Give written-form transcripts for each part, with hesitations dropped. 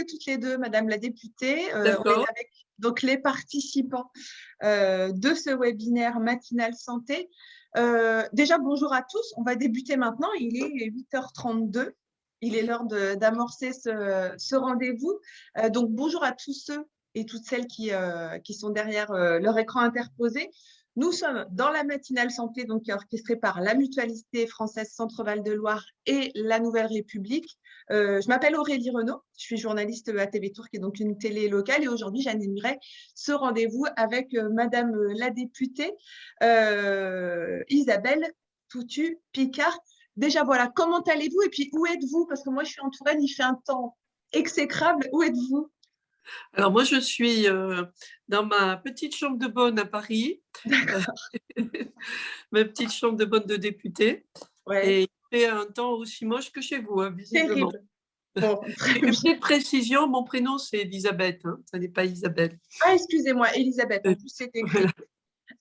toutes les deux, Madame la députée. On est D'accord. avec donc, les participants de ce webinaire Matinale Santé. Déjà, bonjour à tous. On va débuter maintenant. Il est 8h32. Il est l'heure d'amorcer ce rendez-vous. Donc, bonjour à tous ceux et toutes celles qui sont derrière leur écran interposé. Nous sommes dans la matinale santé, donc, qui est orchestrée par la Mutualité française Centre-Val de Loire et la Nouvelle République. Je m'appelle Aurélie Renaud, je suis journaliste à TV Tour, qui est donc une télé locale, et aujourd'hui, j'animerai ce rendez-vous avec Madame la députée Isabelle Toutu-Picard. Déjà, voilà, comment allez-vous et puis où êtes-vous? Parce que moi, je suis en Touraine, il fait un temps exécrable. Où êtes-vous? Alors moi, je suis dans ma petite chambre de bonne à Paris, euh, ma petite chambre de bonne de députée, Ouais, et il fait un temps aussi moche que chez vous, hein, visiblement. terrible. Bon, très Une bien. petite précision, mon prénom c'est Elisabeth, hein, ça n'est pas Isabelle. Ah, excusez-moi, Elisabeth, en plus, c'est écrit. Voilà,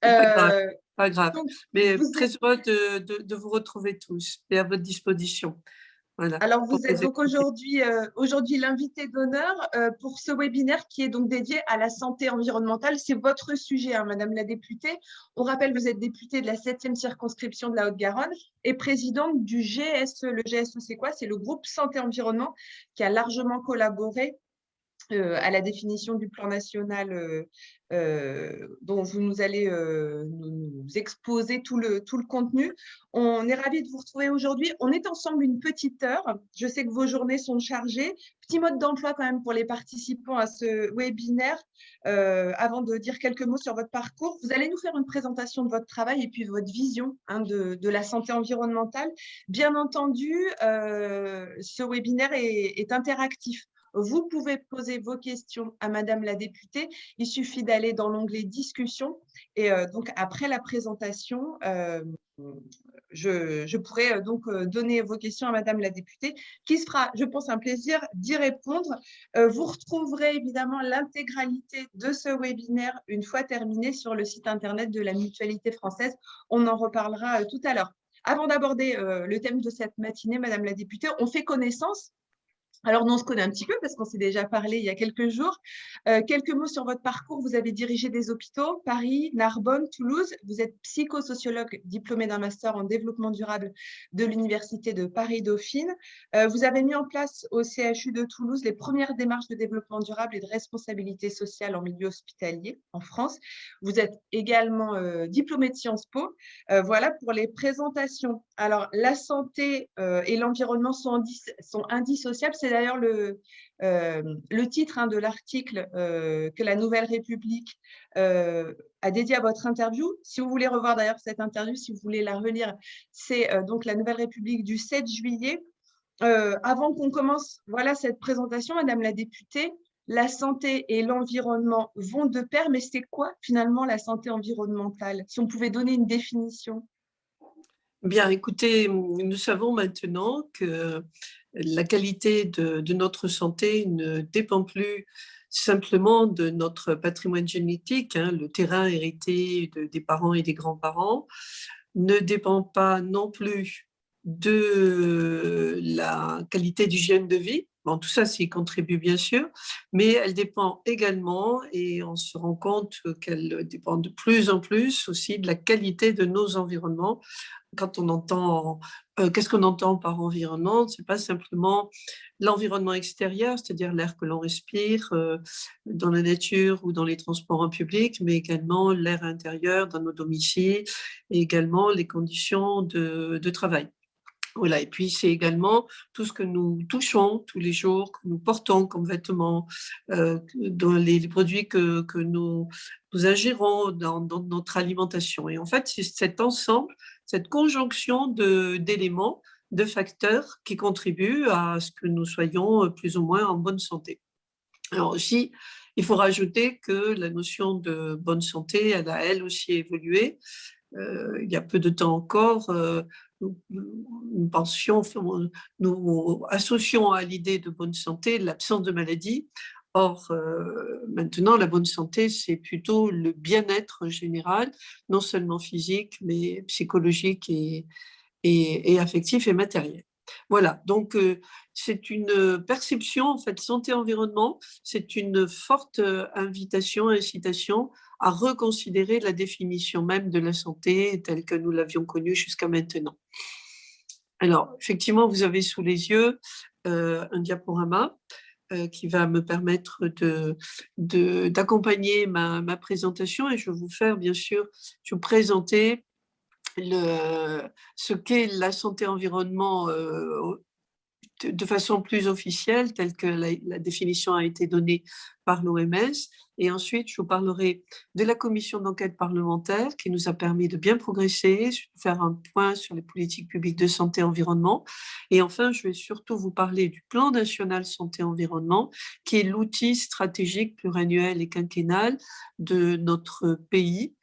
c'est pas grave, Euh, pas grave. donc, Mais vous très heureux de vous retrouver tous et à votre disposition. Voilà, Alors, pour vous êtes vous donc écouter. aujourd'hui l'invité d'honneur pour ce webinaire qui est donc dédié à la santé environnementale. C'est votre sujet, hein, Madame la députée. On rappelle, vous êtes députée de la 7e circonscription de la Haute-Garonne et présidente du GSE. Le GSE, c'est quoi? C'est le groupe Santé Environnement qui a largement collaboré à la définition du plan national dont vous nous allez nous exposer tout le contenu. On est ravis de vous retrouver aujourd'hui. On est ensemble une petite heure. Je sais que vos journées sont chargées. Petit mode d'emploi quand même pour les participants à ce webinaire. Avant de dire quelques mots sur votre parcours, vous allez nous faire une présentation de votre travail et puis votre vision, hein, de la santé environnementale. Bien entendu, ce webinaire est interactif. Vous pouvez poser vos questions à Madame la députée. Il suffit d'aller dans l'onglet discussion. Et donc, après la présentation, je pourrai donc donner vos questions à Madame la députée, qui se fera, je pense, un plaisir d'y répondre. Vous retrouverez évidemment l'intégralité de ce webinaire une fois terminé sur le site internet de la Mutualité française. On en reparlera tout à l'heure. Avant d'aborder le thème de cette matinée, Madame la députée, on fait connaissance. Alors, nous, on se connaît un petit peu parce qu'on s'est déjà parlé il y a quelques jours. Quelques mots sur votre parcours. Vous avez dirigé des hôpitaux, Paris, Narbonne, Toulouse. Vous êtes psychosociologue diplômé d'un master en développement durable de l'Université de Paris-Dauphine. Vous avez mis en place au CHU de Toulouse les premières démarches de développement durable et de responsabilité sociale en milieu hospitalier en France. Vous êtes également diplômé de Sciences Po. Voilà pour les présentations. Alors, la santé et l'environnement sont indissociables. C'est d'ailleurs le titre, hein, de l'article que la Nouvelle République a dédié à votre interview. Si vous voulez revoir d'ailleurs cette interview, si vous voulez la relire, c'est donc la Nouvelle République du 7 juillet. Avant qu'on commence, voilà cette présentation, Madame la députée, la santé et l'environnement vont de pair, mais c'est quoi finalement la santé environnementale? Si on pouvait donner une définition. Bien, écoutez, nous savons maintenant que la qualité de notre santé ne dépend plus simplement de notre patrimoine génétique, hein, le terrain hérité des parents et des grands-parents, ne dépend pas non plus de la qualité d'hygiène de vie. Bon, tout ça, s'y contribue bien sûr, mais elle dépend également, et on se rend compte qu'elle dépend de plus en plus aussi de la qualité de nos environnements. Quand on entend, qu'est-ce qu'on entend par environnement? Ce n'est pas simplement l'environnement extérieur, c'est-à-dire l'air que l'on respire dans la nature ou dans les transports en public, mais également l'air intérieur dans nos domiciles et également les conditions de travail. Voilà. Et puis, c'est également tout ce que nous touchons tous les jours, que nous portons comme vêtements, dans les produits que nous ingérons dans notre alimentation. Et en fait, c'est cet ensemble, cette conjonction d'éléments, de facteurs qui contribuent à ce que nous soyons plus ou moins en bonne santé. Alors aussi, il faut rajouter que la notion de bonne santé, elle a elle aussi évolué. Il y a peu de temps encore, nous pensions, nous associons à l'idée de bonne santé l'absence de maladie. Or, maintenant, la bonne santé, c'est plutôt le bien-être général, non seulement physique, mais psychologique et affectif et matériel. Voilà, donc c'est une perception, en fait, santé-environnement, c'est une forte invitation, incitation à reconsidérer la définition même de la santé telle que nous l'avions connue jusqu'à maintenant. Alors, effectivement, vous avez sous les yeux un diaporama qui va me permettre d'accompagner ma présentation, et je vais vous faire, bien sûr, je vais vous présenter ce qu'est la santé-environnement de façon plus officielle, telle que la définition a été donnée par l'OMS. Et ensuite, je vous parlerai de la commission d'enquête parlementaire qui nous a permis de bien progresser, faire un point sur les politiques publiques de santé-environnement. Et enfin, je vais surtout vous parler du plan national santé-environnement, qui est l'outil stratégique pluriannuel et quinquennal de notre pays,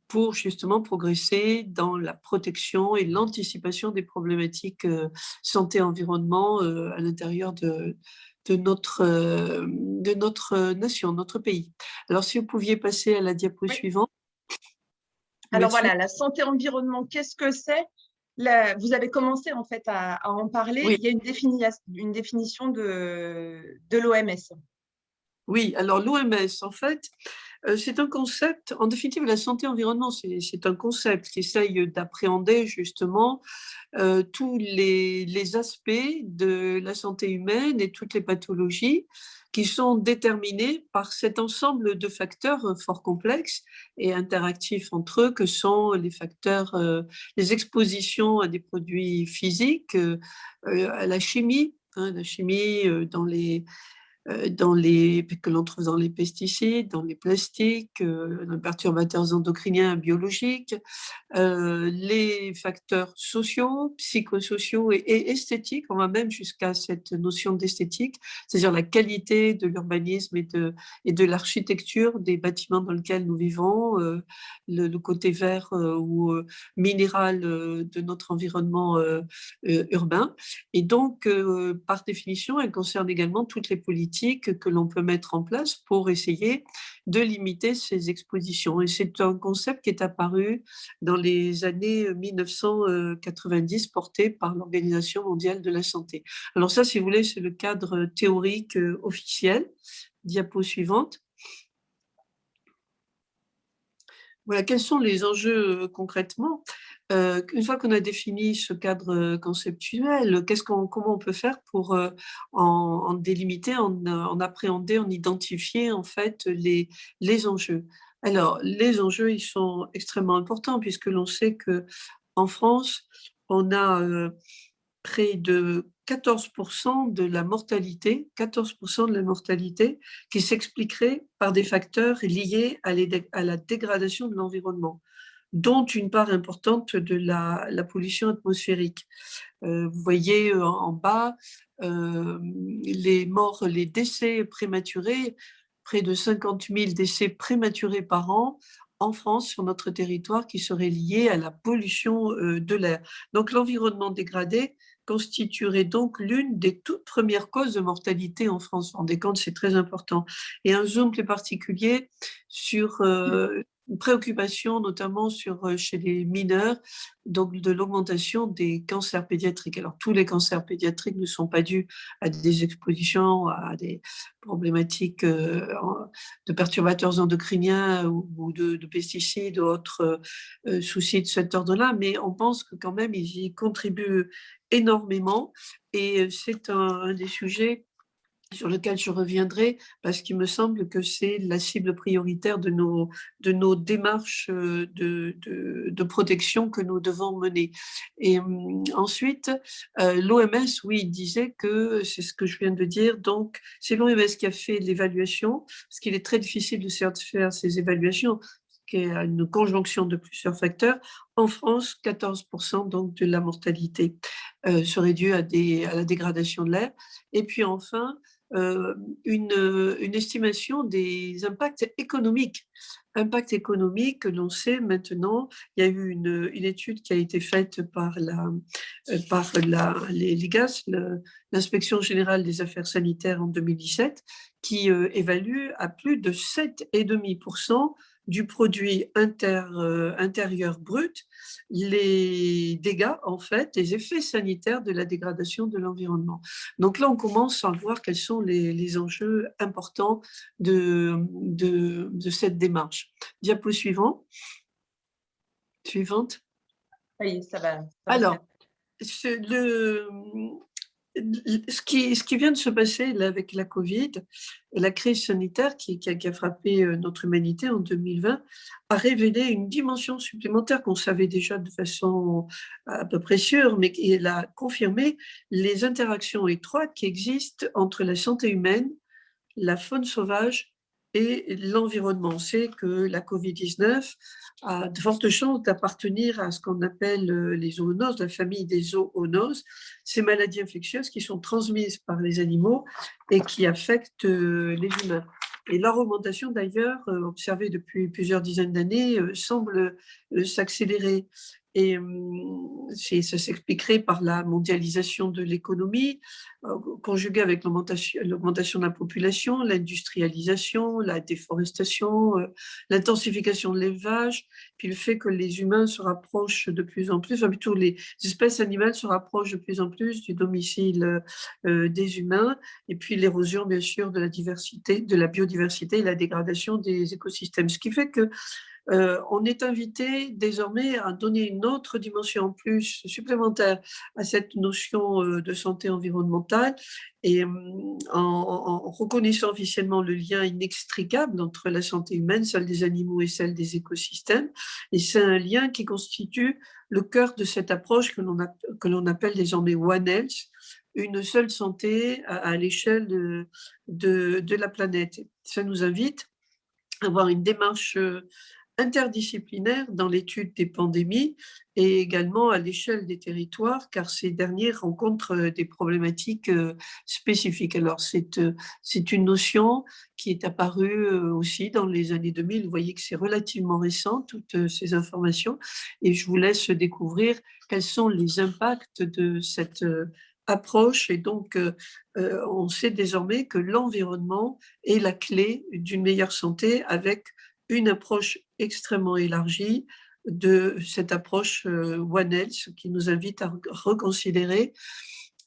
pour justement progresser dans la protection et l'anticipation des problématiques santé-environnement à l'intérieur de notre nation, notre pays. Alors, si vous pouviez passer à la diapo Oui. suivante. Alors Merci. voilà, la santé-environnement, qu'est-ce que c'est? Vous avez commencé en fait à en parler. Oui. Il y a une définition de l'OMS. Oui, alors l'OMS, en fait, c'est un concept, en définitive, la santé-environnement, c'est un concept qui essaye d'appréhender justement tous les aspects de la santé humaine et toutes les pathologies qui sont déterminés par cet ensemble de facteurs fort complexes et interactifs entre eux, que sont les facteurs, les expositions à des produits physiques, à la chimie, que l'on trouve dans les pesticides, dans les plastiques, les perturbateurs endocriniens biologiques, les facteurs sociaux, psychosociaux et esthétiques. On va même jusqu'à cette notion d'esthétique, c'est-à-dire la qualité de l'urbanisme et de l'architecture des bâtiments dans lesquels nous vivons, le côté vert ou minéral de notre environnement urbain. Et donc, par définition, elle concerne également toutes les politiques que l'on peut mettre en place pour essayer de limiter ces expositions. Et c'est un concept qui est apparu dans les années 1990, porté par l'Organisation mondiale de la santé. Alors ça, si vous voulez, c'est le cadre théorique officiel. Diapo suivante. Voilà, quels sont les enjeux concrètement? Une fois qu'on a défini ce cadre conceptuel, comment on peut faire pour en délimiter, en appréhender, en identifier en fait les enjeux? Alors, les enjeux, ils sont extrêmement importants puisque l'on sait qu'en France, on a près de 14% de la mortalité, 14% de la mortalité qui s'expliquerait par des facteurs liés à la dégradation de l'environnement, dont une part importante de la pollution atmosphérique. Vous voyez en bas les morts, les décès prématurés, près de 50 000 décès prématurés par an en France, sur notre territoire, qui seraient liés à la pollution de l'air. Donc l'environnement dégradé constituerait donc l'une des toutes premières causes de mortalité en France. Vous vous rendez compte, c'est très important. Et un zoom plus particulier sur une préoccupation notamment chez les mineurs, donc de l'augmentation des cancers pédiatriques. Alors tous les cancers pédiatriques ne sont pas dus à des expositions, à des problématiques de perturbateurs endocriniens ou de pesticides ou autres soucis de cet ordre-là, mais on pense que quand même ils y contribuent énormément, et c'est un des sujets sur lequel je reviendrai, parce qu'il me semble que c'est la cible prioritaire de nos démarches de protection que nous devons mener. Et ensuite, l'OMS, oui, il disait que, c'est ce que je viens de dire, donc c'est l'OMS qui a fait l'évaluation, parce qu'il est très difficile de faire ces évaluations, qui est une conjonction de plusieurs facteurs. En France, 14% donc de la mortalité serait due à la dégradation de l'air. Et puis enfin, une estimation des impacts économiques. Impacts économiques que l'on sait maintenant. Il y a eu une étude qui a été faite par l'IGAS, l'Inspection générale des affaires sanitaires en 2017, qui évalue à plus de 7,5% du produit intérieur brut les dégâts, en fait, les effets sanitaires de la dégradation de l'environnement. Donc là, on commence à voir quels sont les enjeux importants de cette démarche. Diapo suivante. Oui, ça va. Alors, ce qui vient de se passer là, avec la Covid, la crise sanitaire qui a frappé notre humanité en 2020, a révélé une dimension supplémentaire qu'on savait déjà de façon à peu près sûre, mais qui a confirmé les interactions étroites qui existent entre la santé humaine, la faune sauvage et l'environnement. On sait que la Covid-19 a de fortes chances d'appartenir à ce qu'on appelle les zoonoses, la famille des zoonoses, ces maladies infectieuses qui sont transmises par les animaux et qui affectent les humains. Et leur augmentation, d'ailleurs, observée depuis plusieurs dizaines d'années, semble s'accélérer. Et ça s'expliquerait par la mondialisation de l'économie, conjuguée avec l'augmentation de la population, l'industrialisation, la déforestation, l'intensification de l'élevage, puis le fait que les humains se rapprochent de plus en plus, enfin plutôt les espèces animales se rapprochent de plus en plus du domicile des humains, et puis l'érosion, bien sûr, de la diversité, de la biodiversité et la dégradation des écosystèmes. Ce qui fait que on est invité désormais à donner une autre dimension en plus supplémentaire à cette notion de santé environnementale et en reconnaissant officiellement le lien inextricable entre la santé humaine, celle des animaux et celle des écosystèmes. Et c'est un lien qui constitue le cœur de cette approche que l'on appelle désormais One Health, une seule santé à l'échelle de la planète. Ça nous invite à avoir une démarche interdisciplinaire dans l'étude des pandémies et également à l'échelle des territoires, car ces derniers rencontrent des problématiques spécifiques. Alors, c'est une notion qui est apparue aussi dans les années 2000. Vous voyez que c'est relativement récent, toutes ces informations, et je vous laisse découvrir quels sont les impacts de cette approche. Et donc, on sait désormais que l'environnement est la clé d'une meilleure santé avec une approche extrêmement élargie de cette approche One Health qui nous invite à reconsidérer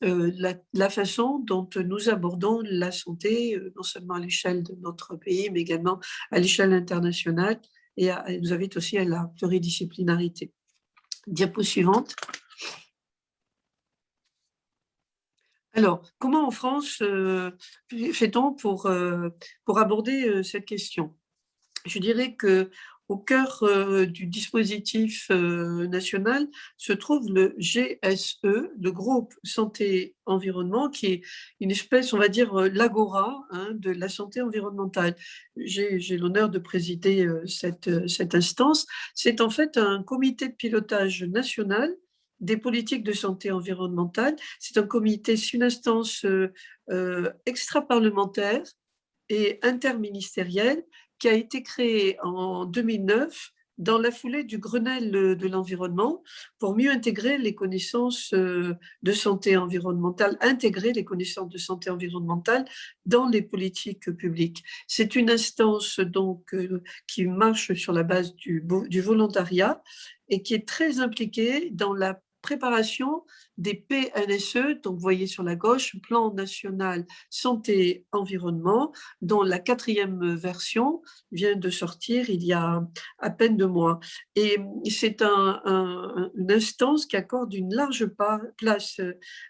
la façon dont nous abordons la santé, non seulement à l'échelle de notre pays, mais également à l'échelle internationale, et elle nous invite aussi à la pluridisciplinarité. Diapo suivante. Alors, comment en France fait-on pour aborder cette question ? Je dirais qu'au cœur du dispositif national se trouve le GSE, le groupe santé-environnement, qui est une espèce, on va dire, l'agora de la santé environnementale. J'ai l'honneur de présider cette instance. C'est en fait un comité de pilotage national des politiques de santé environnementale. C'est un comité, c'est une instance extra-parlementaire et interministérielle qui a été créée en 2009 dans la foulée du Grenelle de l'environnement pour mieux intégrer les connaissances de santé environnementale, intégrer les connaissances de santé environnementale dans les politiques publiques. C'est une instance donc qui marche sur la base du volontariat et qui est très impliquée dans la préparation des PNSE, donc vous voyez sur la gauche, Plan national santé-environnement, dont la 4e version vient de sortir il y a à peine 2 mois. Et c'est une instance qui accorde une large place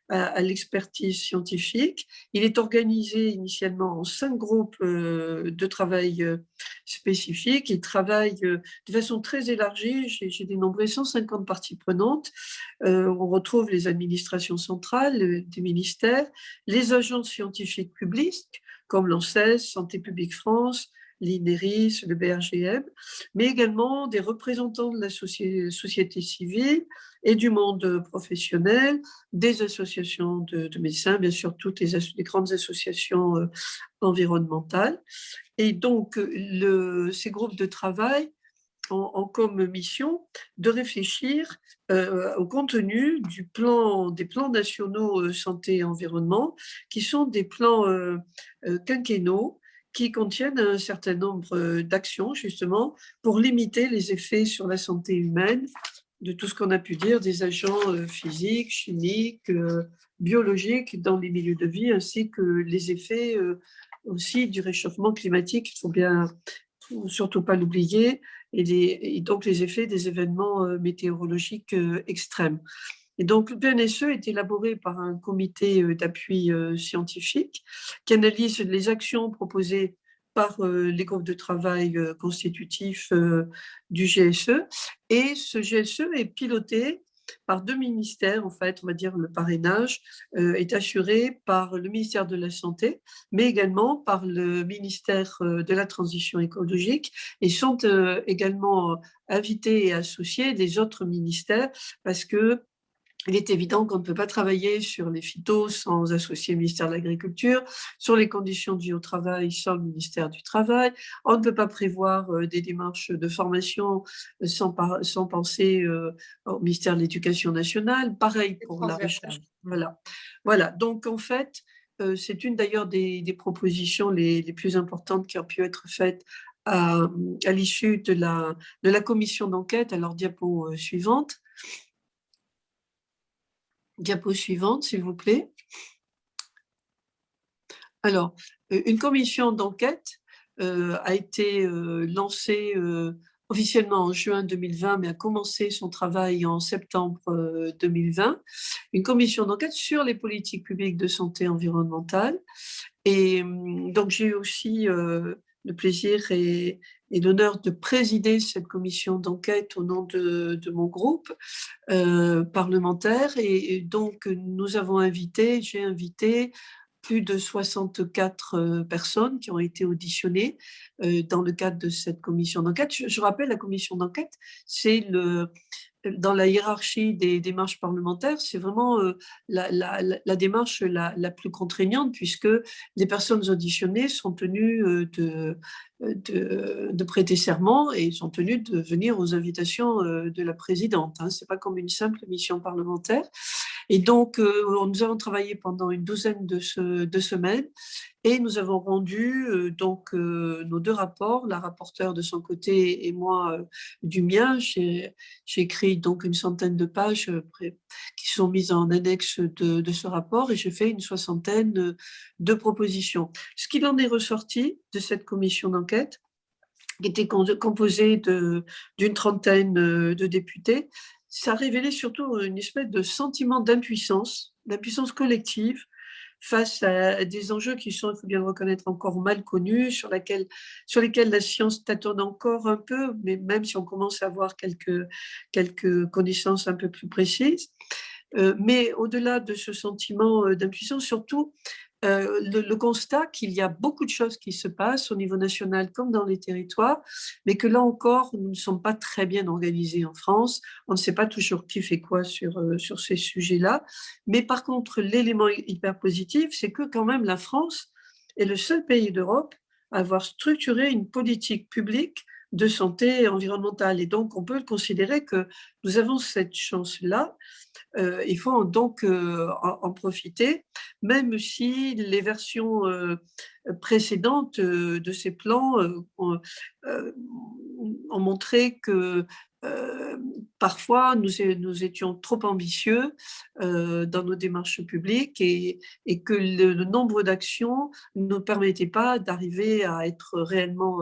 à l'expertise scientifique. Il est organisé initialement en 5 groupes de travail spécifiques. Il travaille de façon très élargie. J'ai dénombré 150 parties prenantes. On retrouve les administrations centrales des ministères, les agences scientifiques publiques comme l'ANSES, Santé publique France, l'INERIS, le BRGM, mais également des représentants de la société civile et du monde professionnel, des associations de médecins, bien sûr toutes les grandes associations environnementales. Et donc, ces groupes de travail ont comme mission de réfléchir au contenu des plans nationaux santé et environnement, qui sont des plans quinquennaux qui contiennent un certain nombre d'actions, justement, pour limiter les effets sur la santé humaine de tout ce qu'on a pu dire, des agents physiques, chimiques, biologiques dans les milieux de vie, ainsi que les effets aussi du réchauffement climatique. Faut surtout pas l'oublier, et donc les effets des événements météorologiques extrêmes. Et donc, le PNSE est élaboré par un comité d'appui scientifique qui analyse les actions proposées par les groupes de travail constitutifs du GSE. Et ce GSE est piloté par 2 ministères, en fait, on va dire le parrainage est assuré par le ministère de la Santé, mais également par le ministère de la Transition écologique, et sont également invités et associés des autres ministères, parce que il est évident qu'on ne peut pas travailler sur les phytos sans associer le ministère de l'Agriculture, sur les conditions de vie au travail sans le ministère du Travail. On ne peut pas prévoir des démarches de formation sans penser au ministère de l'Éducation nationale. Pareil pour la recherche. Voilà. Donc, en fait, c'est une d'ailleurs des propositions les plus importantes qui ont pu être faites à l'issue de la commission d'enquête. Alors, diapo suivante. Diapo suivante, s'il vous plaît. Alors, une commission d'enquête a été lancée officiellement en juin 2020, mais a commencé son travail en septembre 2020. Une commission d'enquête sur les politiques publiques de santé environnementale. Et donc, j'ai eu aussi le plaisir et l'honneur de présider cette commission d'enquête au nom de mon groupe parlementaire. Et donc, j'ai invité plus de 64 personnes qui ont été auditionnées dans le cadre de cette commission d'enquête. Je rappelle, la commission d'enquête, c'est dans la hiérarchie des démarches parlementaires, c'est vraiment la démarche la plus contraignante, puisque les personnes auditionnées sont tenues de prêter serment et sont tenues de venir aux invitations de la présidente. Hein. Ce n'est pas comme une simple mission parlementaire. Et donc, nous avons travaillé pendant une douzaine de semaines et nous avons rendu nos 2 rapports, la rapporteure de son côté et moi du mien. J'ai écrit donc une centaine de pages qui sont mises en annexe de ce rapport, et j'ai fait une 60aine de propositions. Ce qu'il en est ressorti de cette commission d'enquête, qui était composée d'une 30aine de députés, ça a révélé surtout une espèce de sentiment d'impuissance collective face à des enjeux qui sont, il faut bien le reconnaître, encore mal connus, sur lesquels la science tâtonne encore un peu, mais même si on commence à avoir quelques connaissances un peu plus précises. Mais au-delà de ce sentiment d'impuissance, surtout, le constat qu'il y a beaucoup de choses qui se passent au niveau national comme dans les territoires, mais que là encore, nous ne sommes pas très bien organisés en France. On ne sait pas toujours qui fait quoi sur ces sujets-là. Mais par contre, l'élément hyper positif, c'est que quand même la France est le seul pays d'Europe à avoir structuré une politique publique de santé environnementale. Et donc, on peut considérer que nous avons cette chance-là. Il faut donc en profiter, même si les versions précédentes de ces plans ont montré que parfois nous étions trop ambitieux dans nos démarches publiques, et que le nombre d'actions ne nous permettait pas d'arriver à être réellement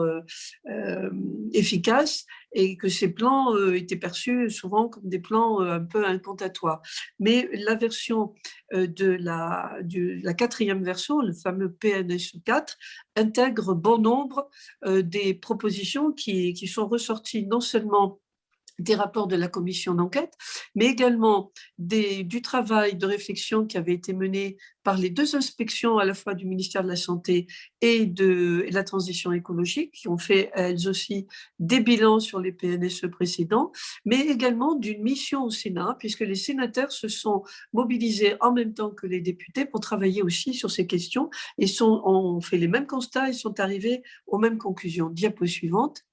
efficaces, et que ces plans étaient perçus souvent comme des plans un peu incantatoires. Mais la version la 4e version, le fameux PNSE 4, intègre bon nombre des propositions qui sont ressorties non seulement des rapports de la commission d'enquête, mais également du travail de réflexion qui avait été mené par les 2 inspections, à la fois du ministère de la Santé et de la Transition écologique, qui ont fait elles aussi des bilans sur les PNSE précédents, mais également d'une mission au Sénat, puisque les sénateurs se sont mobilisés en même temps que les députés pour travailler aussi sur ces questions, et ont fait les mêmes constats et sont arrivés aux mêmes conclusions. Diapo suivante.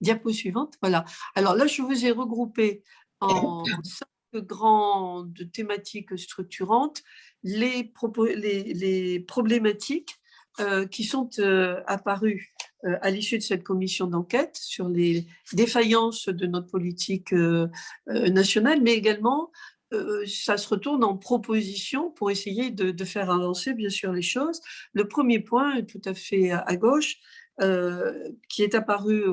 Diapo suivante, voilà. Alors là, je vous ai regroupé en 5 grandes thématiques structurantes les problématiques qui sont apparus à l'issue de cette commission d'enquête sur les défaillances de notre politique nationale, mais également ça se retourne en proposition pour essayer de faire avancer, bien sûr, les choses. Le premier point, tout à fait à gauche, qui est apparu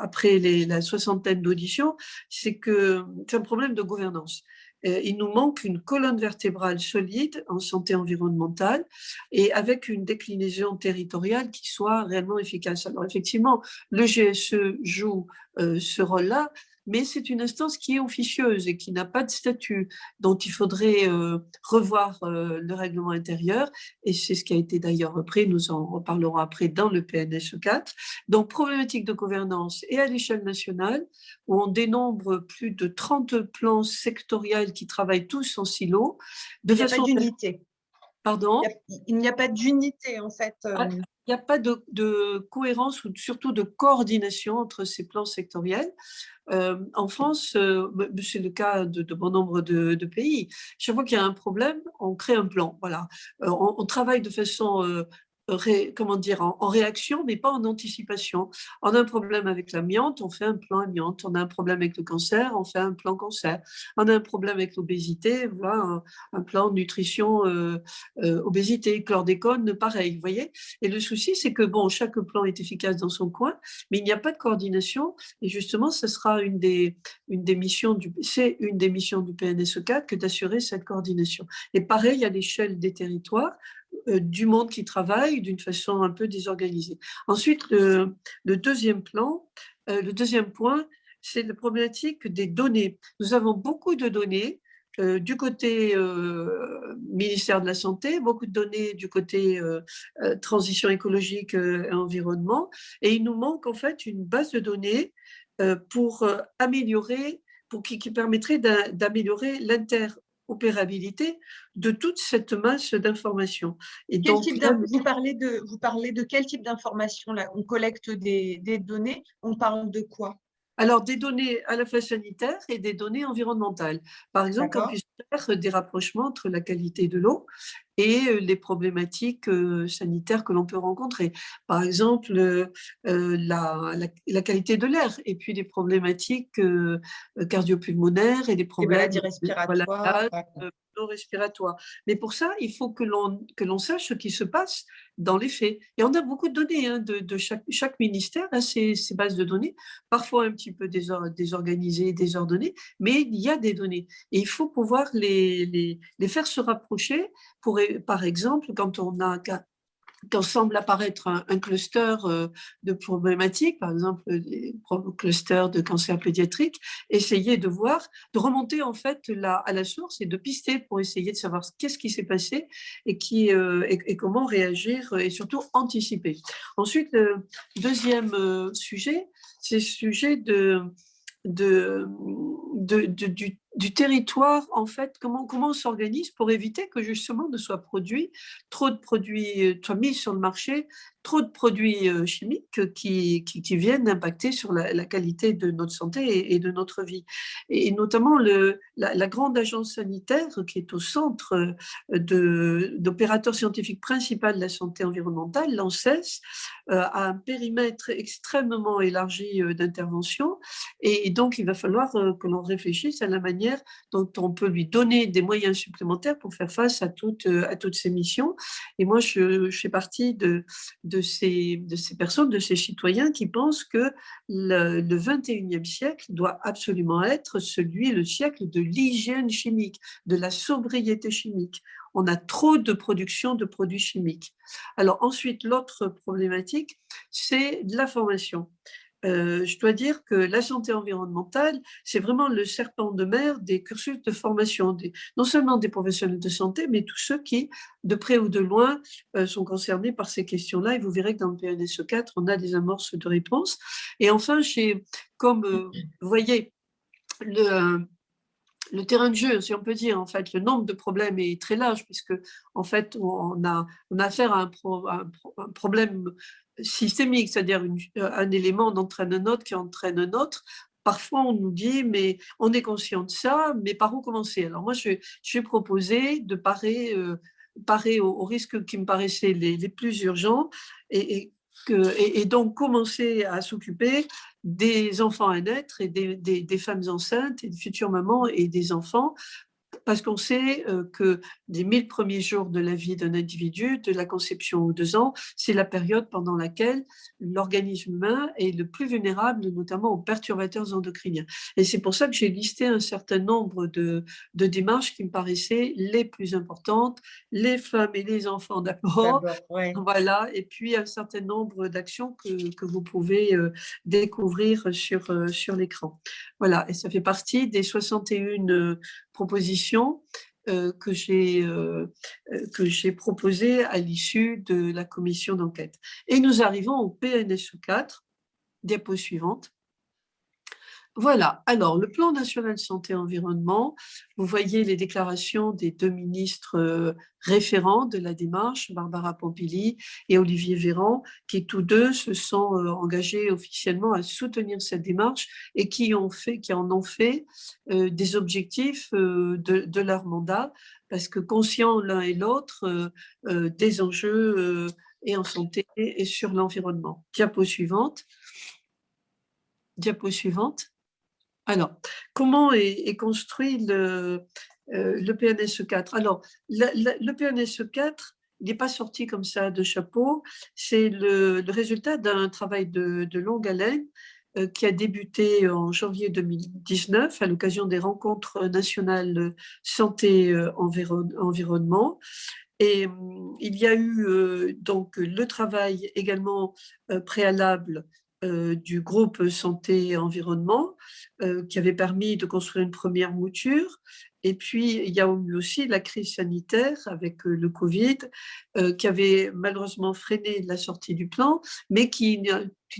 après la soixantaine d'auditions, c'est que c'est un problème de gouvernance. Il nous manque une colonne vertébrale solide en santé environnementale et avec une déclinaison territoriale qui soit réellement efficace. Alors effectivement, le GSE joue ce rôle-là, mais c'est une instance qui est officieuse et qui n'a pas de statut, dont il faudrait revoir le règlement intérieur, et c'est ce qui a été d'ailleurs repris, nous en reparlerons après dans le PNSE 4. Donc, problématique de gouvernance et à l'échelle nationale, où on dénombre plus de 30 plans sectoriels qui travaillent tous en silo. Il n'y a pas d'unité. Pardon ? Il n'y a pas d'unité, en fait. Il n'y a pas de cohérence ou surtout de coordination entre ces plans sectoriels. En France, c'est le cas de bon nombre de pays. Chaque fois qu'il y a un problème, on crée un plan. Voilà. On travaille de façon en réaction, mais pas en anticipation. On a un problème avec l'amiante, on fait un plan amiante. On a un problème avec le cancer, on fait un plan cancer. On a un problème avec l'obésité, voilà, un plan nutrition, obésité, chlordécone, pareil, vous voyez. Et le souci, c'est que bon, chaque plan est efficace dans son coin, mais il n'y a pas de coordination. Et justement, ce sera une des missions du PNSE 4 que d'assurer cette coordination. Et pareil à l'échelle des territoires, du monde qui travaille d'une façon un peu désorganisée. Ensuite, le deuxième point, c'est la problématique des données. Nous avons beaucoup de données du côté ministère de la Santé, beaucoup de données du côté transition écologique et environnement, et il nous manque en fait une base de données pour améliorer, qui permettrait d'améliorer l'interopérabilité de toute cette masse d'informations. Et donc, vous parlez de quel type d'informations là? On collecte des données, on parle de quoi? Alors, des données à la fois sanitaires et des données environnementales. Par exemple, qu'on puisse faire des rapprochements entre la qualité de l'eau et les problématiques sanitaires que l'on peut rencontrer. Par exemple, la qualité de l'air et puis des problématiques cardiopulmonaires et des problèmes maladies respiratoires. Respiratoires. Mais pour ça, il faut que l'on sache ce qui se passe dans les faits. Et on a beaucoup de données de chaque ministère a ses bases de données, parfois un petit peu désorganisées, désordonnées, mais il y a des données. Et il faut pouvoir les faire se rapprocher par exemple, quand semble apparaître un cluster de problématiques, par exemple les clusters de cancer pédiatrique, essayer de remonter en fait à la source et de pister pour essayer de savoir qu'est-ce qui s'est passé et comment réagir et surtout anticiper. Ensuite, le deuxième sujet, c'est le sujet du territoire, en fait, comment on s'organise pour éviter que justement ne soit produit trop de produits, soit mis sur le marché trop de produits chimiques qui viennent impacter sur la qualité de notre santé et de notre vie. Et notamment la grande agence sanitaire qui est au centre d'opérateur scientifique principal de la santé environnementale, l'ANSES, a un périmètre extrêmement élargi d'intervention et donc il va falloir que l'on réfléchisse à la manière dont on peut lui donner des moyens supplémentaires pour faire face à toutes ces missions. Et moi, je fais partie de ces personnes, de ces citoyens qui pensent que le 21e siècle doit absolument être le siècle de l'hygiène chimique, de la sobriété chimique. On a trop de production de produits chimiques. Alors ensuite, l'autre problématique, c'est de la formation. Je dois dire que la santé environnementale, c'est vraiment le serpent de mer des cursus de formation, non seulement des professionnels de santé, mais tous ceux qui, de près ou de loin, sont concernés par ces questions-là. Et vous verrez que dans le PNSE 4, on a des amorces de réponse. Et enfin, comme vous voyez, le terrain de jeu, si on peut dire, en fait, le nombre de problèmes est très large, puisque en fait, on a affaire à un problème systémique, c'est-à-dire un élément entraîne un autre qui entraîne un autre. Parfois, on nous dit, mais on est conscient de ça, mais par où commencer? Alors moi, je vais proposer de parer aux risques qui me paraissaient les plus urgents et donc commencer à s'occuper des enfants à naître et des femmes enceintes et des futures mamans et des enfants, parce qu'on sait que les 1000 premiers jours de la vie d'un individu, de la conception aux 2 ans, c'est la période pendant laquelle l'organisme humain est le plus vulnérable, notamment aux perturbateurs endocriniens. Et c'est pour ça que j'ai listé un certain nombre de démarches qui me paraissaient les plus importantes, les femmes et les enfants d'abord, ouais. voilà, et puis un certain nombre d'actions que vous pouvez découvrir sur l'écran. Voilà, et ça fait partie des 61 propositions que j'ai proposées à l'issue de la commission d'enquête. Et nous arrivons au PNSE 4, diapo suivante. Voilà, alors le plan national santé-environnement, vous voyez les déclarations des 2 ministres référents de la démarche, Barbara Pompili et Olivier Véran, qui tous deux se sont engagés officiellement à soutenir cette démarche et qui en ont fait des objectifs de leur mandat, parce que conscients l'un et l'autre des enjeux et en santé et sur l'environnement. Diapo suivante. Diapo suivante. Alors, comment est construit le PNSE 4? Alors, le PNSE 4, il n'est pas sorti comme ça de chapeau, c'est le résultat d'un travail de longue haleine qui a débuté en janvier 2019 à l'occasion des rencontres nationales santé-environnement. Et il y a eu donc le travail également préalable du groupe santé-environnement qui avait permis de construire une première mouture. Et puis, il y a eu aussi la crise sanitaire avec le Covid qui avait malheureusement freiné la sortie du plan, mais qui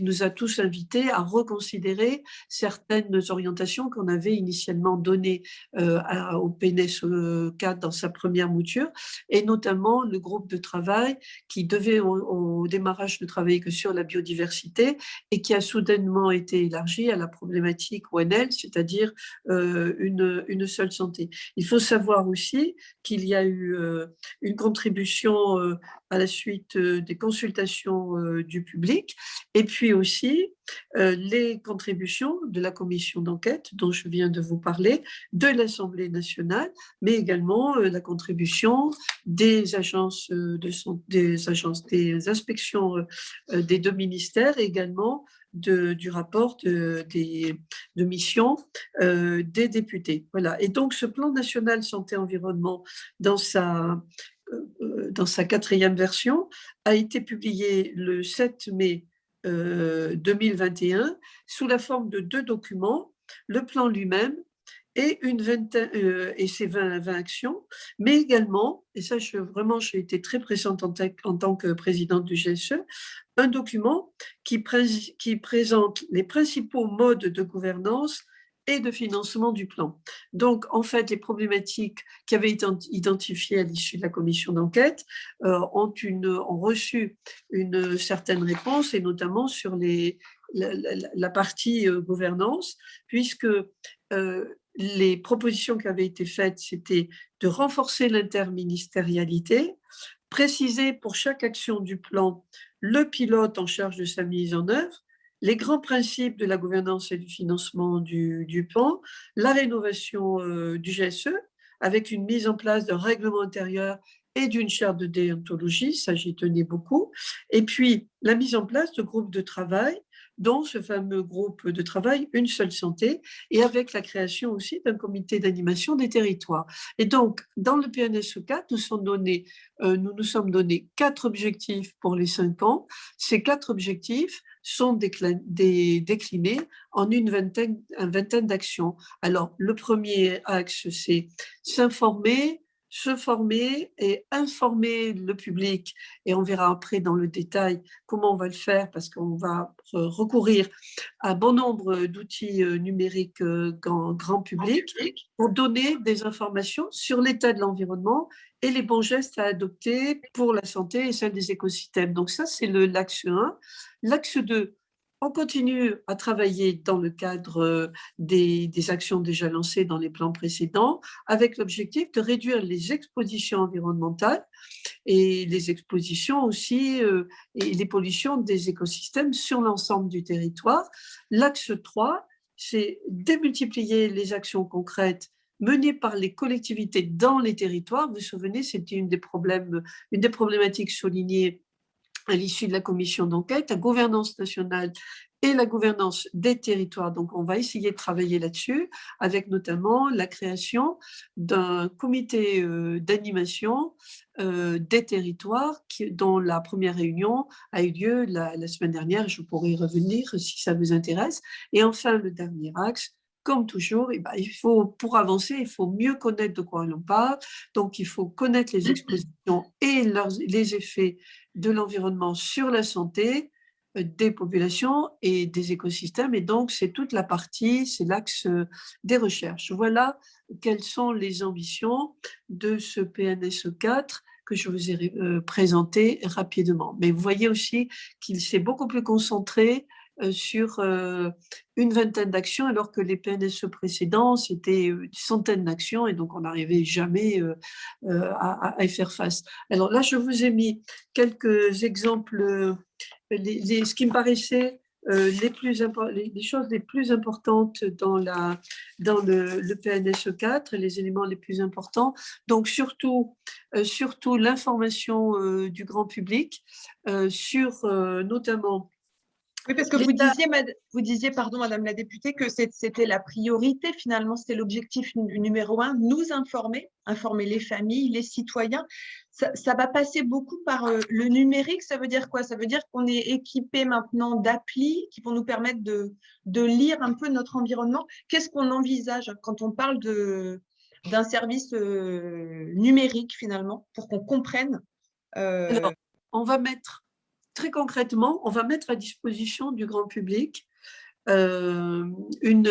nous a tous invités à reconsidérer certaines orientations qu'on avait initialement données au PNSE 4 dans sa première mouture, et notamment le groupe de travail qui devait au démarrage ne travailler que sur la biodiversité et qui a soudainement été élargi à la problématique ONL, c'est-à-dire une seule santé. Il faut savoir aussi qu'il y a eu une contribution à la suite des consultations du public, et puis aussi les contributions de la commission d'enquête dont je viens de vous parler, de l'Assemblée nationale, mais également la contribution des agences des inspections des 2 ministères, et également du rapport de mission des députés. Voilà. Et donc, ce plan national santé-environnement, dans sa 4e version, a été publié le 7 mai 2021 sous la forme de 2 documents, le plan lui-même et ses 20 actions, mais également, et ça j'ai été très présente en tant que présidente du GSE, un document qui présente les principaux modes de gouvernance et de financement du plan. Donc, en fait, les problématiques qui avaient été identifiées à l'issue de la commission d'enquête ont reçu une certaine réponse, et notamment sur la partie gouvernance, puisque les propositions qui avaient été faites, c'était de renforcer l'interministérialité, préciser pour chaque action du plan le pilote en charge de sa mise en œuvre, les grands principes de la gouvernance et du financement du plan, la rénovation du GSE, avec une mise en place d'un règlement intérieur et d'une charte de déontologie, ça j'y tenais beaucoup, et puis la mise en place de groupes de travail, dont ce fameux groupe de travail Une seule santé, et avec la création aussi d'un comité d'animation des territoires. Et donc, dans le PNSE 4, nous nous sommes donné 4 objectifs pour les 5 ans. Ces 4 objectifs sont déclinés en une vingtaine d'actions. Alors, le premier axe, c'est s'informer, se former et informer le public. Et on verra après dans le détail comment on va le faire, parce qu'on va recourir à bon nombre d'outils numériques grand public pour donner des informations sur l'état de l'environnement et les bons gestes à adopter pour la santé et celle des écosystèmes. Donc ça, c'est l'axe 1. L'axe 2, On continue à travailler dans le cadre des actions déjà lancées dans les plans précédents, avec l'objectif de réduire les expositions environnementales et les expositions aussi et les pollutions des écosystèmes sur l'ensemble du territoire. L'axe 3, c'est démultiplier les actions concrètes menées par les collectivités dans les territoires. Vous vous souvenez, c'était une des problématiques soulignées à l'issue de la commission d'enquête, la gouvernance nationale et la gouvernance des territoires. Donc, on va essayer de travailler là-dessus, avec notamment la création d'un comité d'animation des territoires dont la première réunion a eu lieu la semaine dernière. Je pourrais y revenir si ça vous intéresse. Et enfin, le dernier axe, comme toujours, pour avancer, il faut mieux connaître de quoi l'on parle. Donc, il faut connaître les expositions et les effets de l'environnement sur la santé des populations et des écosystèmes. Et donc, c'est toute la partie, c'est l'axe des recherches. Voilà quelles sont les ambitions de ce PNSE 4 que je vous ai présenté rapidement. Mais vous voyez aussi qu'il s'est beaucoup plus concentré sur une vingtaine d'actions, alors que les PNSE précédents, c'était des centaines d'actions, et donc on n'arrivait jamais à y faire face. Alors là, je vous ai mis quelques exemples, ce qui me paraissait les choses les plus importantes dans le PNSE 4, les éléments les plus importants. Donc, surtout l'information du grand public sur notamment. Oui, parce que vous disiez, pardon, Madame la députée, que c'était la priorité, finalement, c'était l'objectif numéro 1, nous informer les familles, les citoyens. Ça va passer beaucoup par le numérique. Ça veut dire quoi? Ça veut dire qu'on est équipé maintenant d'applis qui vont nous permettre de lire un peu notre environnement. Qu'est-ce qu'on envisage quand on parle d'un service numérique, finalement, pour qu'on comprenne Alors, très concrètement, on va mettre à disposition du grand public une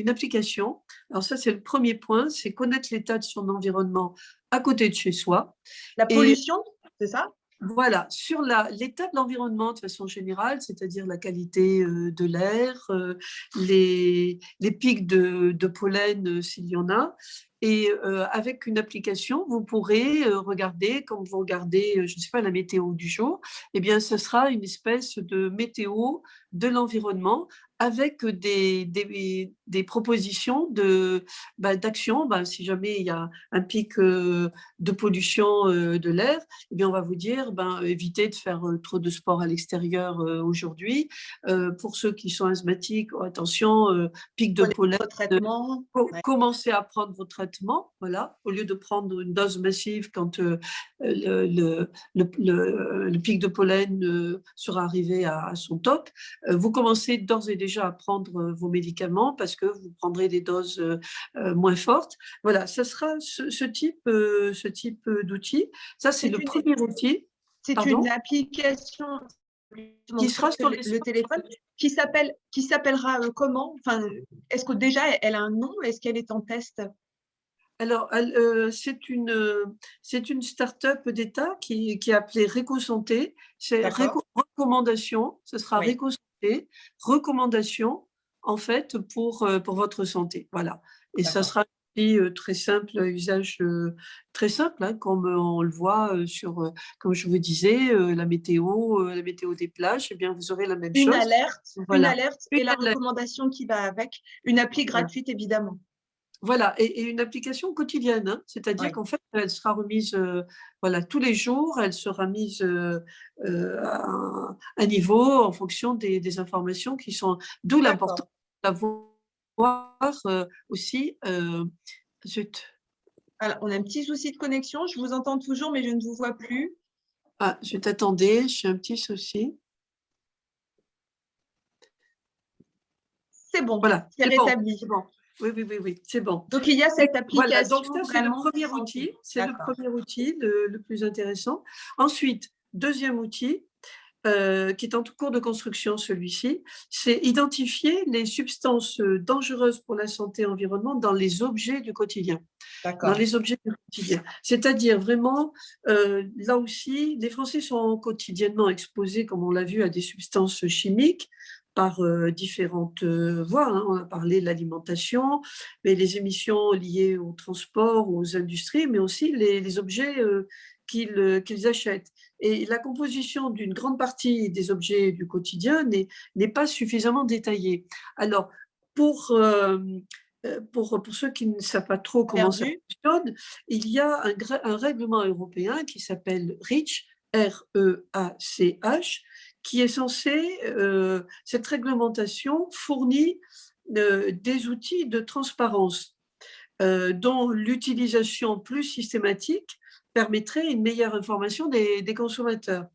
application. Alors ça, c'est le premier point, c'est connaître l'état de son environnement à côté de chez soi. La pollution, c'est ça? Voilà, sur l'état de l'environnement de façon générale, c'est-à-dire la qualité de l'air, les pics de pollen s'il y en a. Et avec une application, vous pourrez regarder, comme vous regardez, je ne sais pas, la météo du jour, eh bien, ce sera une espèce de météo de l'environnement avec des propositions d'action. Si jamais il y a un pic de pollution de l'air, eh bien, on va vous dire, évitez de faire trop de sport à l'extérieur aujourd'hui. Pour ceux qui sont asthmatiques, attention, pic de pollen, commencez à prendre vos traitements, voilà, au lieu de prendre une dose massive quand le pic de pollen sera arrivé à son top. Vous commencez d'ores et déjà à prendre vos médicaments parce que vous prendrez des doses moins fortes. Voilà, ça sera ce type d'outil. Ça, c'est le premier outil. C'est une application qui sera sur le téléphone qui s'appellera comment? Enfin, est-ce que déjà elle a un nom? Est-ce qu'elle est en test? Alors, c'est une start-up d'État qui est appelée RécoSanté. C'est recommandation, ce sera RécoSanté, recommandation en fait pour votre santé. Voilà. Et ça sera très simple, usage très simple, hein, comme on le voit comme je vous disais, la météo des plages, eh bien, vous aurez la même chose. Une alerte et la recommandation qui va avec, une appli gratuite évidemment. Voilà, et une application quotidienne, hein, c'est-à-dire qu'en fait, elle sera remise tous les jours, elle sera mise à niveau en fonction des informations qui sont, d'où l'importance d'avoir aussi. Zut. Alors, on a un petit souci de connexion, je vous entends toujours, mais je ne vous vois plus. Ah, je t'attendais, j'ai un petit souci. C'est bon, voilà, c'est rétabli. C'est bon. Oui, c'est bon. Donc, il y a cette application. Voilà, donc ça, c'est le premier outil. C'est le premier outil, le plus intéressant. Ensuite, deuxième outil, qui est en cours de construction, celui-ci, c'est identifier les substances dangereuses pour la santé et l'environnement dans les objets du quotidien. Dans les objets du quotidien. C'est-à-dire vraiment, là aussi, les Français sont quotidiennement exposés, comme on l'a vu, à des substances chimiques. par différentes voies, hein. On a parlé de l'alimentation, mais les émissions liées au transport, aux industries, mais aussi les objets qu'ils achètent. Et la composition d'une grande partie des objets du quotidien n'est pas suffisamment détaillée. Alors, pour ceux qui ne savent pas trop comment ça Perdu. fonctionne, il y a un règlement européen qui s'appelle REACH, REACH, qui est censé, cette réglementation fournit des outils de transparence dont l'utilisation plus systématique permettrait une meilleure information des consommateurs.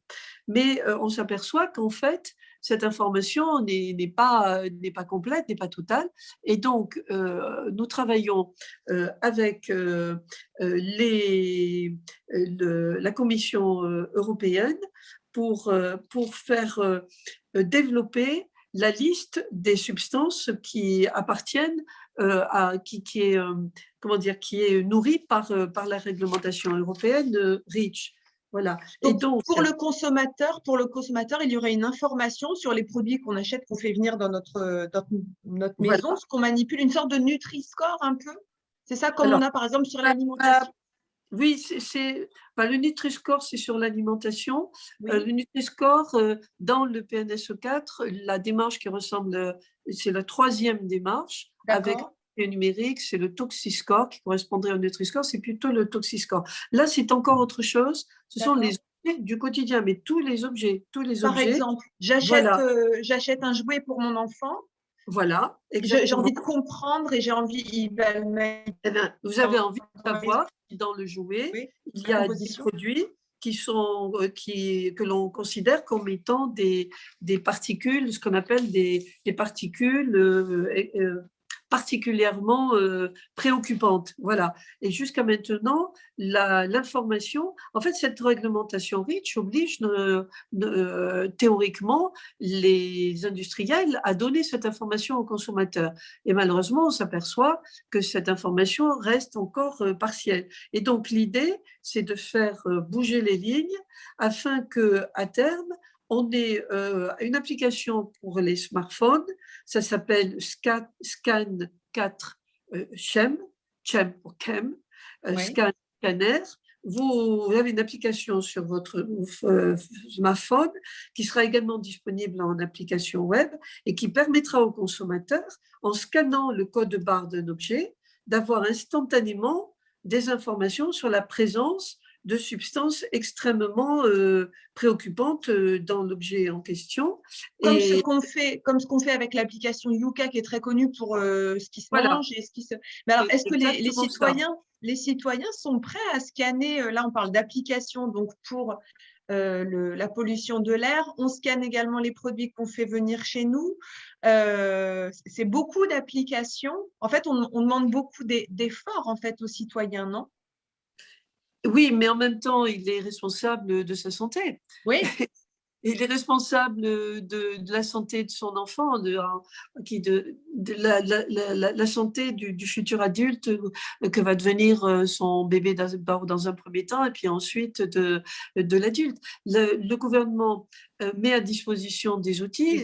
Mais on s'aperçoit qu'en fait, cette information n'est pas complète, n'est pas totale. Et donc, nous travaillons avec la Commission européenne pour faire développer la liste des substances qui appartiennent qui est comment dire, qui est nourrie par la réglementation européenne REACH. Voilà. Et Donc, pour le consommateur, il y aurait une information sur les produits qu'on achète, qu'on fait venir dans notre maison, voilà. ce qu'on manipule, une sorte de Nutri-Score un peu. C'est ça, comme Alors, on a par exemple sur l'alimentation. oui, le Nutri-Score, c'est sur l'alimentation. Oui. Le Nutri-Score, dans le PNSE4, la démarche qui ressemble, c'est la troisième démarche avec le numérique, c'est le Toxiscore qui correspondrait au Nutri-Score, c'est plutôt le Toxiscore. Là, c'est encore autre chose. Ce sont les objets du quotidien, mais tous les objets. Par exemple, j'achète un jouet pour mon enfant. Voilà, j'ai exactement. envie de comprendre et j'ai envie, Eh bien, vous avez envie de savoir si dans le jouet, il y a des produits que l'on considère comme étant des particules, ce qu'on appelle des particules particulièrement préoccupantes. Voilà. Et jusqu'à maintenant, l'information, en fait, cette réglementation REACH oblige théoriquement les industriels à donner cette information aux consommateurs. Et malheureusement, on s'aperçoit que cette information reste encore partielle. Et donc, l'idée, c'est de faire bouger les lignes afin qu'à terme, on ait une application pour les smartphones, ça s'appelle Scan 4 Chem pour Chem, Scanner. Vous avez une application sur votre smartphone qui sera également disponible en application web et qui permettra aux consommateurs, en scannant le code barre d'un objet, d'avoir instantanément des informations sur la présence de substances extrêmement préoccupantes dans l'objet en question. Comme ce qu'on fait avec l'application Yuka qui est très connue pour ce qui se mange et ce qui se… Mais alors, est-ce que les citoyens sont prêts à scanner, là on parle d'application, donc pour la pollution de l'air, on scanne également les produits qu'on fait venir chez nous. C'est beaucoup d'applications. En fait, on demande beaucoup d'efforts en fait aux citoyens, non? Oui, mais en même temps, il est responsable de sa santé. Oui. Il est responsable de la santé de son enfant, de la santé du futur adulte que va devenir son bébé dans un premier temps et puis ensuite de l'adulte. Le gouvernement met à disposition des outils.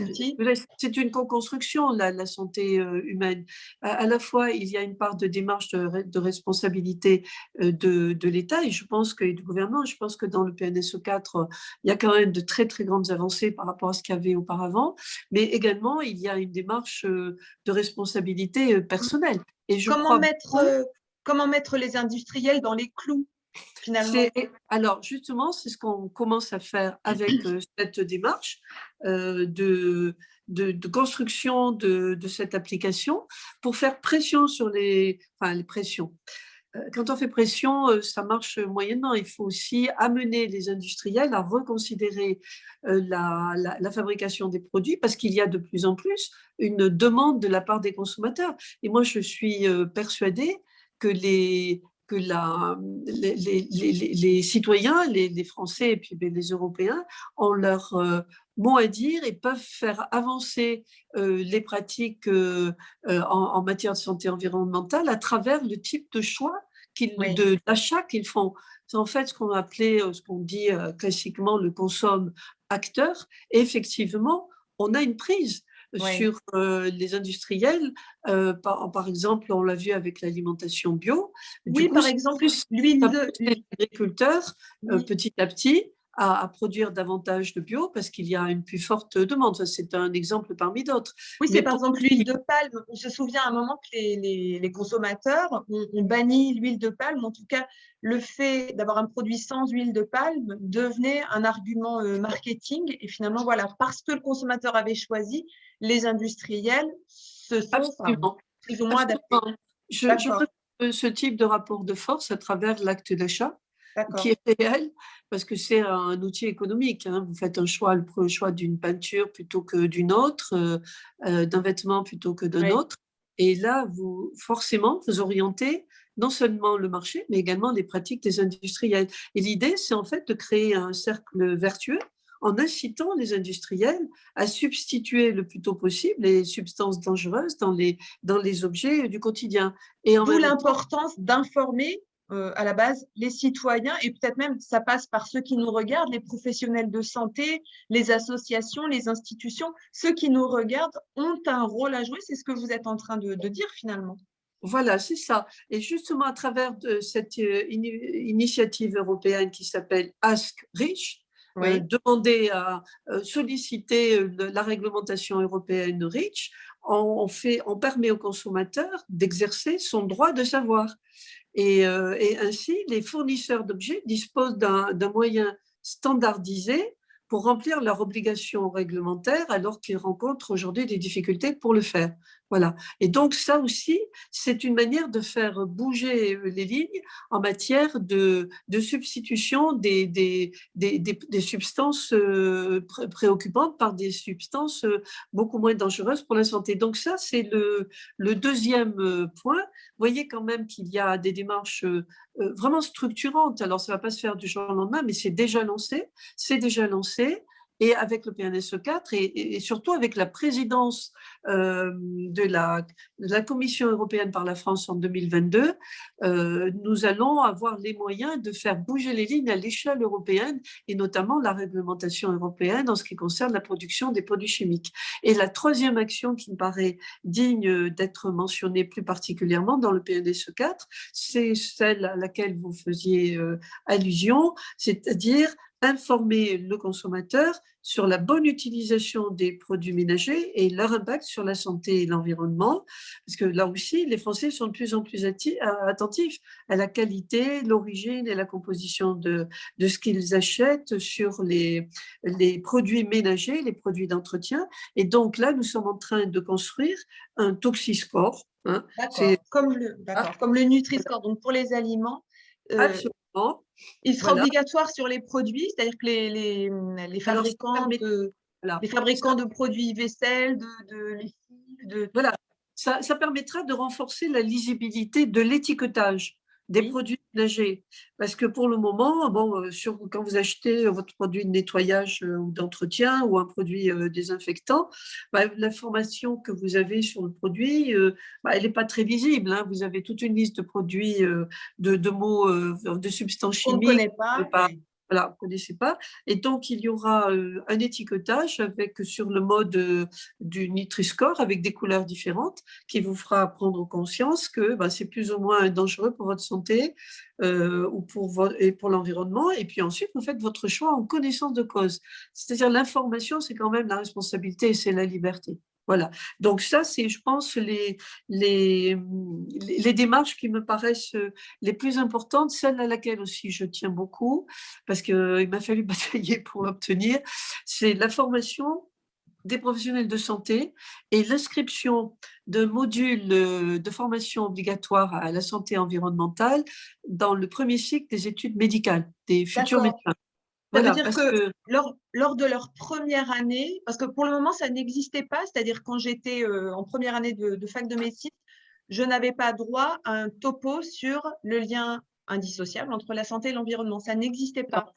C'est une co-construction, la santé humaine. À la fois, il y a une part de démarche de responsabilité de l'État et je pense que du gouvernement, je pense que dans le PNSE 4, il y a quand même de très, très grandes avancées par rapport à ce qu'il y avait auparavant, mais également, il y a une démarche de responsabilité personnelle. Et comment mettre les industriels dans les clous, finalement? Alors, justement, c'est ce qu'on commence à faire avec cette démarche de construction de cette application pour faire pression sur les pressions. Quand on fait pression, ça marche moyennement. Il faut aussi amener les industriels à reconsidérer la fabrication des produits parce qu'il y a de plus en plus une demande de la part des consommateurs. Et moi, je suis persuadée que les citoyens, les Français et puis les Européens ont leur mot à dire et peuvent faire avancer les pratiques en matière de santé environnementale à travers le type de choix d'achat qu'ils font. C'est en fait ce qu'on dit classiquement le consomme acteur. Et effectivement, on a une prise. Oui. sur les industriels. Par exemple, on l'a vu avec l'alimentation bio. Du Oui, coup, par ça exemple, pousse l'huile ça de… pousse les agriculteurs Oui, petit à petit à produire davantage de bio parce qu'il y a une plus forte demande. Ça, c'est un exemple parmi d'autres. oui, c'est Mais par pour exemple tout ce l'huile qui de palme. On se souvient à un moment que les consommateurs ont banni l'huile de palme. En tout cas, le fait d'avoir un produit sans huile de palme devenait un argument marketing. Et finalement, voilà, parce que le consommateur avait choisi, les industriels se sont, enfin, absolument, plus ou moins adaptés. absolument. Je D'accord, préfère ce type de rapport de force à travers l'acte d'achat qui d'accord. est réel, parce que c'est un outil économique. Hein. Vous faites un choix, le choix d'une peinture plutôt que d'une autre, d'un vêtement plutôt que d'un Oui. autre. Et là, forcément, vous orientez non seulement le marché, mais également les pratiques des industriels. Et l'idée, c'est en fait de créer un cercle vertueux en incitant les industriels à substituer le plus tôt possible les substances dangereuses dans les objets du quotidien. Et en D'où même temps, l'importance d'informer à la base les citoyens et peut-être même ça passe par ceux qui nous regardent, les professionnels de santé, les associations, les institutions. Ceux qui nous regardent ont un rôle à jouer. C'est ce que vous êtes en train de dire finalement. voilà, c'est ça. Et justement, à travers de cette initiative européenne qui s'appelle Ask Rich, Oui, demander à solliciter la réglementation européenne Rich, on permet au consommateur d'exercer son droit de savoir. Et ainsi, les fournisseurs d'objets disposent d'un moyen standardisé pour remplir leurs obligations réglementaires alors qu'ils rencontrent aujourd'hui des difficultés pour le faire. Voilà. Et donc ça aussi, c'est une manière de faire bouger les lignes en matière de substitution des substances préoccupantes par des substances beaucoup moins dangereuses pour la santé. Donc ça, c'est le deuxième point. Vous voyez quand même qu'il y a des démarches vraiment structurantes. Alors, ça ne va pas se faire du jour au lendemain, mais c'est déjà lancé. C'est déjà lancé. Et avec le PNSE 4 et surtout avec la présidence de la Commission européenne par la France en 2022, nous allons avoir les moyens de faire bouger les lignes à l'échelle européenne et notamment la réglementation européenne en ce qui concerne la production des produits chimiques. Et la troisième action qui me paraît digne d'être mentionnée plus particulièrement dans le PNSE 4, c'est celle à laquelle vous faisiez allusion, c'est-à-dire informer le consommateur sur la bonne utilisation des produits ménagers et leur impact sur la santé et l'environnement. Parce que là aussi, les Français sont de plus en plus attentifs à la qualité, l'origine et la composition de ce qu'ils achètent sur les produits ménagers, les produits d'entretien. Et donc là, nous sommes en train de construire un toxiscore. Hein, c'est d'accord, comme le Nutri-Score. Donc pour les aliments, euh, absolument. il sera Voilà. obligatoire sur les produits, c'est-à-dire que les Alors, ça permet, les voilà, fabricants de produits vaisselle, de lessive, de… voilà. Ça permettra de renforcer la lisibilité de l'étiquetage des Oui, produits ménagers. Parce que pour le moment, bon, quand vous achetez votre produit de nettoyage ou d'entretien ou un produit désinfectant, bah, l'information que vous avez sur le produit, bah, elle n'est pas très visible. Hein. Vous avez toute une liste de produits, de mots, de substances qu'on ne chimiques. connaît pas. Pas, Oui. voilà, vous ne connaissez pas. Et donc, il y aura un étiquetage avec, sur le mode du Nutri-Score avec des couleurs différentes qui vous fera prendre conscience que bah, c'est plus ou moins dangereux pour votre santé ou et pour l'environnement. Et puis ensuite, vous faites votre choix en connaissance de cause. C'est-à-dire l'information, c'est quand même la responsabilité et c'est la liberté. Voilà. Donc ça, c'est, je pense, les, les démarches qui me paraissent les plus importantes, celle à laquelle aussi je tiens beaucoup, parce qu'il m'a fallu batailler pour l'obtenir, c'est la formation des professionnels de santé et l'inscription de modules de formation obligatoire à la santé environnementale dans le premier cycle des études médicales des futurs D'accord. médecins. Ça veut Voilà, dire parce que que lors de leur première année, parce que pour le moment, ça n'existait pas, c'est-à-dire quand j'étais en première année de fac de médecine, je n'avais pas droit à un topo sur le lien indissociable entre la santé et l'environnement. Ça n'existait pas.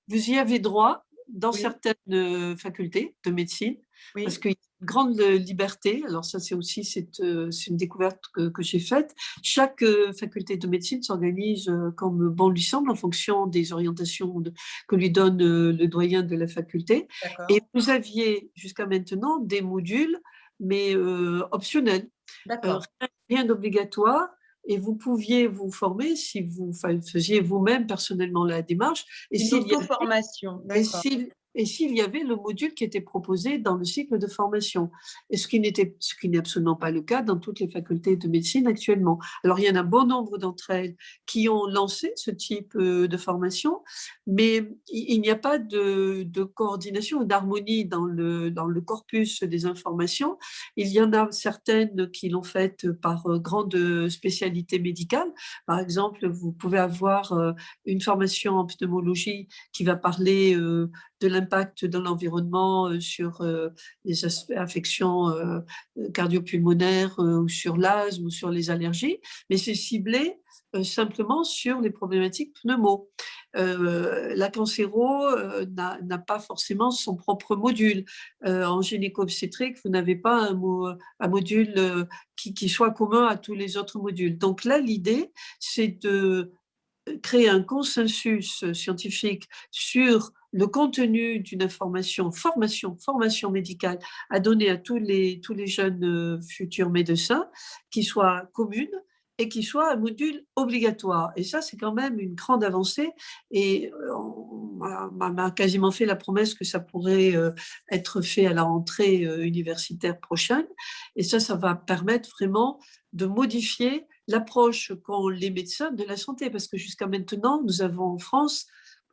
vous y avez droit dans Oui, certaines facultés de médecine, parce oui, qu'il y a une grande liberté. Alors ça, c'est une découverte que j'ai faite. Chaque faculté de médecine s'organise comme bon lui semble en fonction des orientations que lui donne le doyen de la faculté. Et d'accord. vous aviez jusqu'à maintenant des modules mais optionnel. D'accord. Rien d'obligatoire. Et vous pouviez vous former si vous faisiez vous-même personnellement la démarche. Une auto-formation, Et d'accord. s'il et s'il y avait le module qui était proposé dans le cycle de formation, et ce qui n'est absolument pas le cas dans toutes les facultés de médecine actuellement. Alors, il y en a bon nombre d'entre elles qui ont lancé ce type de formation, mais il n'y a pas de coordination ou d'harmonie dans le corpus des informations. Il y en a certaines qui l'ont faite par grande spécialité médicale. Par exemple, vous pouvez avoir une formation en pneumologie qui va parler de l'impact de l'environnement sur les affections cardiopulmonaires ou sur l'asthme ou sur les allergies, mais c'est ciblé simplement sur les problématiques pneumo. La cancéro n'a pas forcément son propre module. En gynéco-obstétrique, vous n'avez pas un module qui soit commun à tous les autres modules. Donc là, l'idée, c'est de créer un consensus scientifique sur le contenu d'une formation médicale à donner à tous les jeunes futurs médecins, qui soit commune et qui soit un module obligatoire. Et ça, c'est quand même une grande avancée. Et on m'a quasiment fait la promesse que ça pourrait être fait à la rentrée universitaire prochaine. Et ça va permettre vraiment de modifier l'approche qu'ont les médecins de la santé, parce que jusqu'à maintenant, nous avons en France,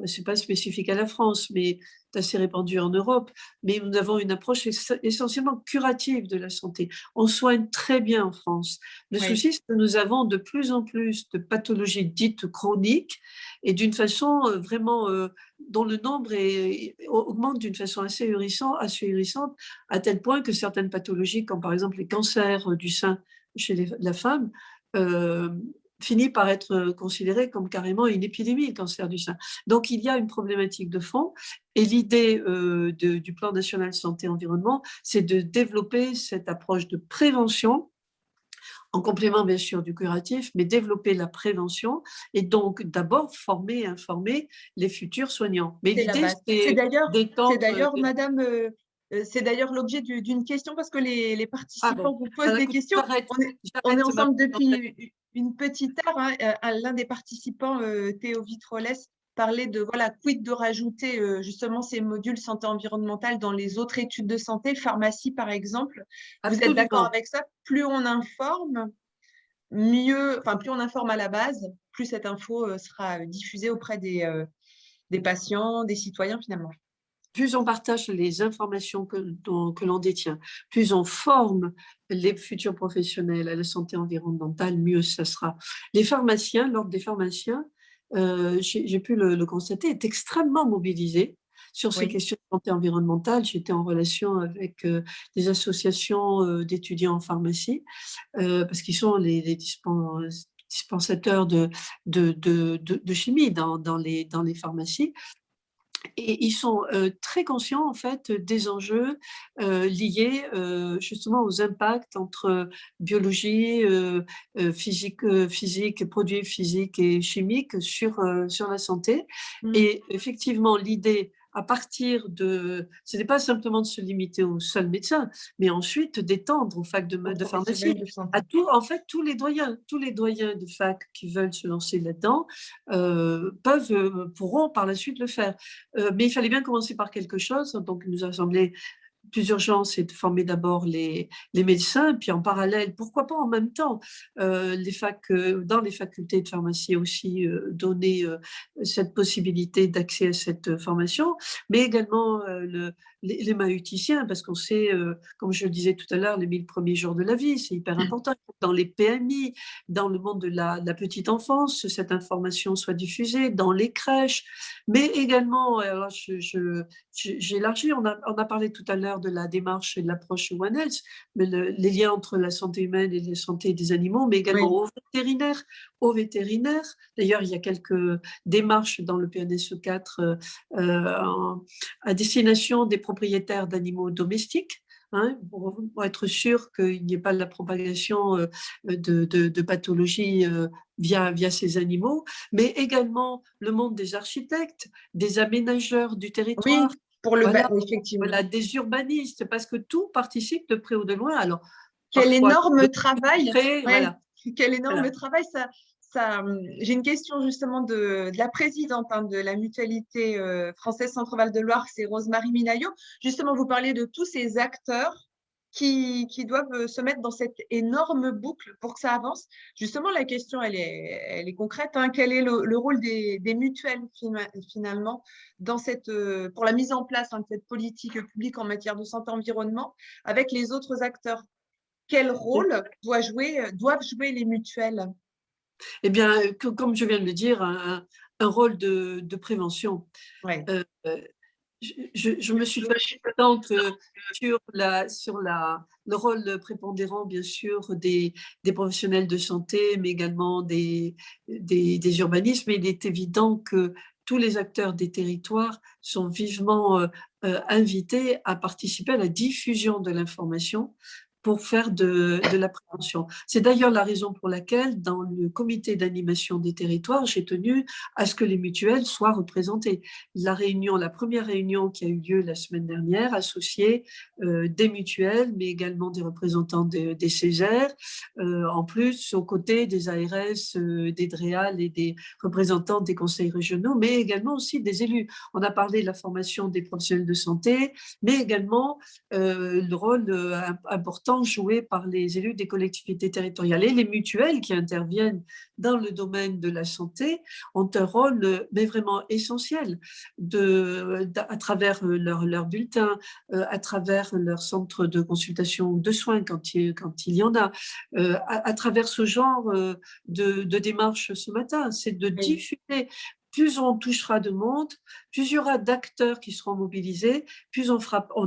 ce n'est pas spécifique à la France, mais c'est assez répandu en Europe, mais nous avons une approche essentiellement curative de la santé. On soigne très bien en France. Le Oui. souci, c'est que nous avons de plus en plus de pathologies dites chroniques et d'une façon vraiment dont le nombre augmente d'une façon assez ahurissante, à tel point que certaines pathologies, comme par exemple les cancers du sein chez la femme, finit par être considéré comme carrément une épidémie, le cancer du sein. Donc, il y a une problématique de fond. Et l'idée du plan national santé-environnement, c'est de développer cette approche de prévention, en complément bien sûr du curatif, mais développer la prévention et donc d'abord former et informer les futurs soignants. Mais C'est la l'idée, base. c'est C'est d'étendre… d'ailleurs, madame, c'est d'ailleurs l'objet d'une question parce que les Ah participants bon, vous posent des écoute, questions. On est j'arrête ma ensemble présentation. depuis une petite heure, hein. L'un des participants, Théo Vitroles, parlait de voilà, quid de rajouter justement ces modules santé environnementale dans les autres études de santé, pharmacie par exemple. Vous êtes d'accord Absolument. avec ça? Plus on informe, mieux, enfin plus on informe à la base, plus cette info sera diffusée auprès des patients, des citoyens finalement. Plus on partage les informations que l'on détient, plus on forme les futurs professionnels à la santé environnementale, mieux ça sera. Les pharmaciens, l'ordre des pharmaciens, j'ai pu le constater, est extrêmement mobilisé sur ces Oui. questions de santé environnementale. J'étais en relation avec des associations d'étudiants en pharmacie, parce qu'ils sont les dispensateurs de chimie dans les pharmacies. Et ils sont très conscients en fait des enjeux liés justement aux impacts entre biologie, physique, produits physiques et chimiques sur la santé. Mm. Et effectivement, l'idée à partir ce n'est pas simplement de se limiter aux seuls médecins, mais ensuite d'étendre aux facs Aux de pharmacie, professionnels de santé. à en fait tous les doyens de fac qui veulent se lancer là-dedans pourront par la suite le faire. Mais il fallait bien commencer par quelque chose, donc il nous a semblé plus urgent, c'est de former d'abord les médecins, puis en parallèle, pourquoi pas en même temps, dans les facultés de pharmacie aussi, donner cette possibilité d'accès à cette formation, mais également les maïeuticiens, parce qu'on sait, comme je le disais tout à l'heure, les 1000 premiers jours de la vie, c'est hyper important. Dans les PMI, dans le monde de la petite enfance, cette information soit diffusée, dans les crèches, mais également, alors j'ai élargi, on a parlé tout à l'heure de la démarche et de l'approche One Health, mais les liens entre la santé humaine et la santé des animaux, mais également Oui. aux vétérinaires. D'ailleurs, il y a quelques démarches dans le PNSE 4 à destination des propriétaires d'animaux domestiques. Hein, pour être sûr qu'il n'y ait pas de la propagation de pathologies via ces animaux, mais également le monde des architectes, des aménageurs du Oui, territoire, Pour le Voilà, effectivement. voilà, des urbanistes, parce que tout participe de près ou de loin. Alors, Quel parfois, énorme travail, voilà, ouais, quel énorme voilà. travail j'ai une question justement de la présidente de la mutualité française Centre-Val de Loire, c'est Rosemary Minaillot. Justement, vous parlez de tous ces acteurs qui doivent se mettre dans cette énorme boucle pour que ça avance. Justement, la question, elle est concrète, hein. Quel est le rôle des mutuelles finalement dans pour la mise en place de cette politique publique en matière de santé-environnement avec les autres acteurs? Quel rôle doivent jouer les mutuelles? Eh bien, comme je viens de le dire, un rôle de prévention. Ouais. Euh, je me suis fait attente sur le rôle prépondérant, bien sûr, des professionnels de santé, mais également des urbanismes. Et il est évident que tous les acteurs des territoires sont vivement invités à participer à la diffusion de l'information pour faire de la prévention. C'est d'ailleurs la raison pour laquelle, dans le comité d'animation des territoires, j'ai tenu à ce que les mutuelles soient représentées. La première réunion qui a eu lieu la semaine dernière, associait des mutuelles, mais également des représentants des Césaires, en plus aux côtés des ARS, des DREAL et des représentants des conseils régionaux, mais également aussi des élus. On a parlé de la formation des professionnels de santé, mais également le rôle important joué par les élus des collectivités territoriales. Et les mutuelles qui interviennent dans le domaine de la santé ont un rôle mais vraiment essentiel à travers leur bulletin, à travers leur centre de consultation ou de soins quand il y en a, à travers ce genre de démarche ce matin. C'est de Oui. diffuser. Plus on touchera de monde, plus il y aura d'acteurs qui seront mobilisés, plus on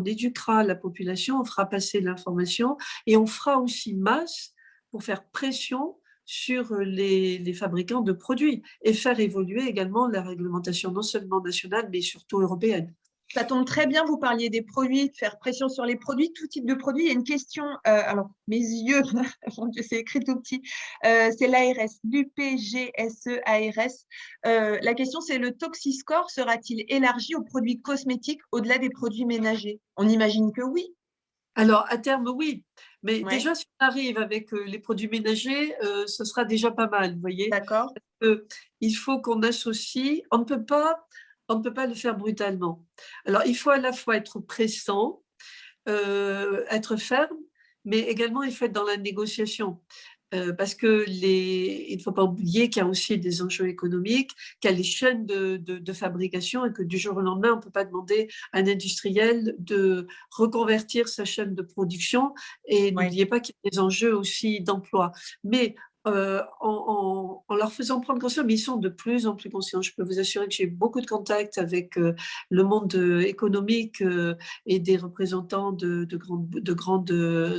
éduquera la population, on fera passer l'information et on fera aussi masse pour faire pression sur les fabricants de produits et faire évoluer également la réglementation non seulement nationale mais surtout européenne. Ça tombe très bien, vous parliez des produits, de faire pression sur les produits, tout type de produits. Il y a une question, alors mes yeux, mon Dieu, c'est écrit tout petit, c'est l'ARS, l'UPGSE-ARS. La question, c'est le Toxiscore sera-t-il élargi aux produits cosmétiques au-delà des produits ménagers? On imagine que oui. Alors, à terme, oui. Mais Ouais, déjà, si on arrive avec les produits ménagers, ce sera déjà pas mal, vous voyez. d'accord. Il faut qu'on associe, on ne peut pas le faire brutalement. Alors, il faut à la fois être pressant, être ferme, mais également il faut être dans la négociation. Parce que il ne faut pas oublier qu'il y a aussi des enjeux économiques, qu'il y a les chaînes de fabrication et que du jour au lendemain, on ne peut pas demander à un industriel de reconvertir sa chaîne de production. Et Ouais. n'oubliez pas qu'il y a des enjeux aussi d'emploi. Mais en leur faisant prendre conscience, mais ils sont de plus en plus conscients. Je peux vous assurer que j'ai beaucoup de contacts avec le monde économique et des représentants de grandes